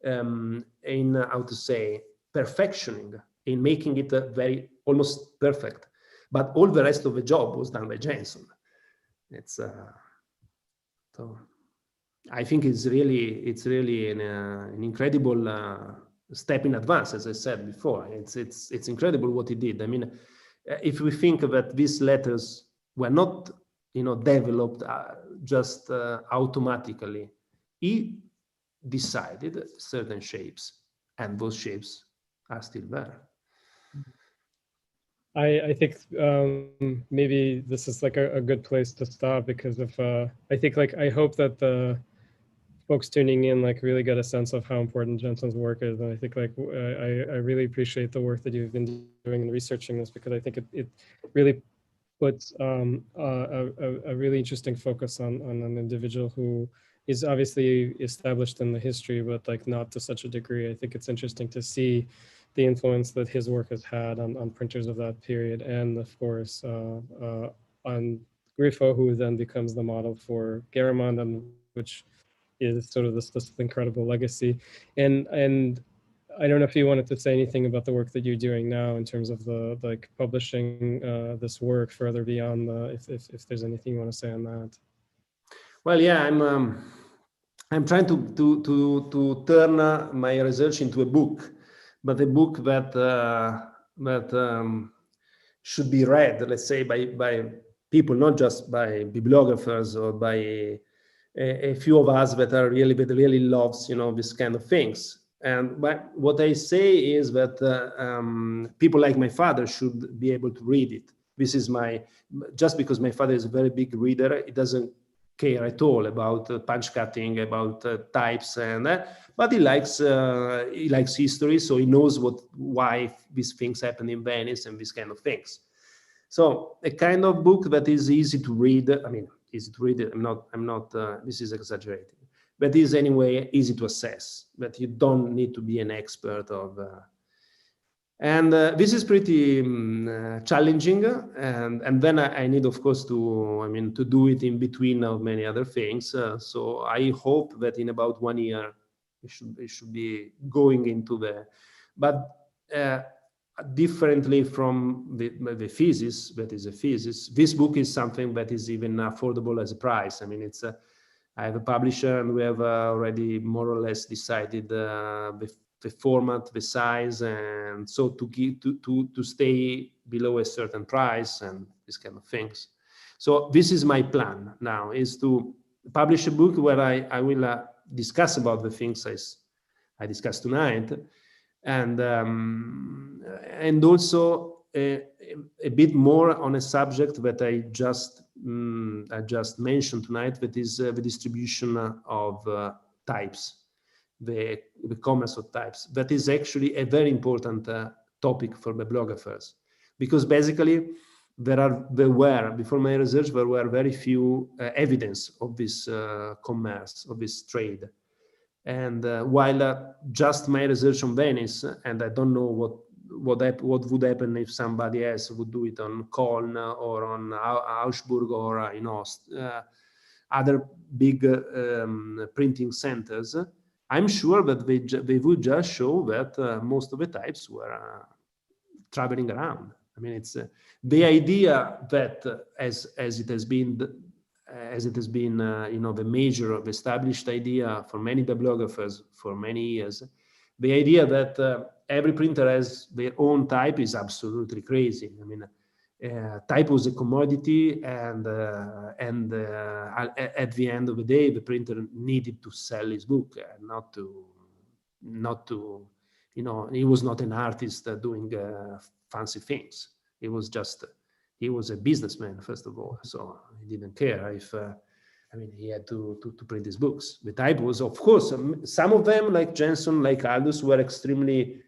how to say, perfectioning, in making it very almost perfect. But all the rest of the job was done by Jenson. It's so I think it's really an incredible step in advance, as I said before. It's incredible what he did. I mean, if we think that these letters were not developed just automatically, he decided certain shapes, and those shapes are still there. I think maybe this is like a good place to stop, because of I think, like, I hope that the folks tuning in like really get a sense of how important Jenson's work is. And I think, like, I really appreciate the work that you've been doing in researching this, because I think it really puts a really interesting focus on an individual who is obviously established in the history, but like not to such a degree. I think it's interesting to see the influence that his work has had on printers of that period, and of course on Griffo, who then becomes the model for Garamond, and which is sort of this incredible legacy. And I don't know if you wanted to say anything about the work that you're doing now in terms of the like publishing this work further beyond if there's anything you want to say on that. Well, yeah, I'm trying to turn my research into a book, but a book that should be read, let's say, by people, not just by bibliographers or by a few of us that really loves this kind of things. And what I say is that people like my father should be able to read it. This is just because my father is a very big reader, he doesn't care at all about punch cutting, about types, but he likes history, so he knows why these things happen in Venice and these kind of things. So a kind of book that is easy to read. I mean, easy to read. I'm not. This is exaggerating, but is anyway easy to assess. That you don't need to be an expert of. And this is pretty challenging, and then I need, of course, to do it in between of many other things. So I hope that in about 1 year it should be going into but differently from the thesis, that is a thesis, this book is something that is even affordable as a price. I mean, it's I have a publisher, and we have already more or less decided the format, the size, and so to stay below a certain price and these kind of things. So this is my plan now, is to publish a book where I will discuss about the things I discussed tonight, and also a bit more on a subject that I just mentioned tonight, that is the distribution of types. The commerce of types. That is actually a very important topic for bibliographers, because basically there were before my research there were very few evidence of this commerce, of this trade, and while just my research on Venice, and I don't know what would happen if somebody else would do it on Cologne or on Augsburg or other big printing centers. I'm sure that they would just show that most of the types were traveling around. I mean, it's the idea that as it has been, the major of established idea for many bibliographers for many years, the idea that every printer has their own type is absolutely crazy. I mean, type was a commodity, and at the end of the day, the printer needed to sell his book, not to, he was not an artist doing fancy things. He was a businessman, first of all, so he didn't care if. He had to print his books. The type was, of course, some of them, like Jenson, like Aldous, were extremely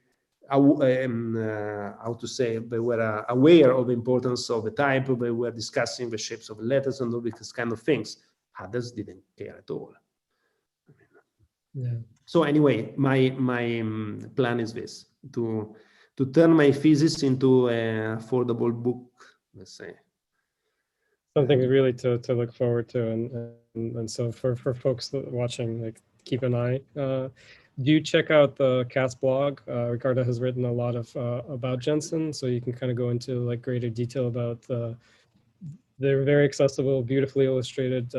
how to say, they were aware of the importance of the type, they were discussing the shapes of letters and all these kind of things. Others didn't care at all. Yeah. So anyway, my plan is this, to turn my thesis into an affordable book, let's say. Something really to look forward to, and so for folks watching, like, keep an eye. Do check out the cast blog. Ricardo has written a lot of about Jenson, so you can kind of go into like greater detail about they're very accessible, beautifully illustrated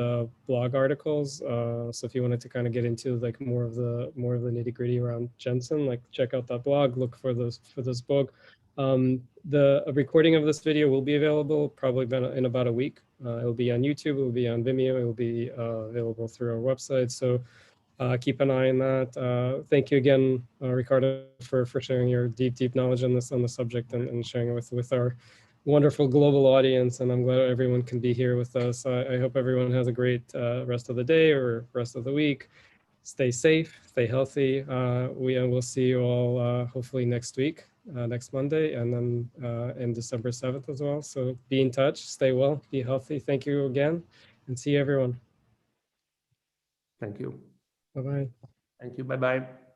blog articles. So if you wanted to kind of get into like more of the nitty gritty around Jenson, like check out that blog, look for this book. The recording of this video will be available probably in about a week. It'll be on YouTube, it will be on Vimeo, it will be available through our website. So keep an eye on that. Thank you again, Ricardo, for sharing your deep knowledge on the subject and sharing it with our wonderful global audience. And I'm glad everyone can be here with us. I hope everyone has a great rest of the day or rest of the week. Stay safe, stay healthy. We'll see you all hopefully next week, next Monday, and then in December 7th as well. So be in touch, stay well, be healthy. Thank you again, and see everyone. Thank you. Bye-bye. Thank you. Bye-bye.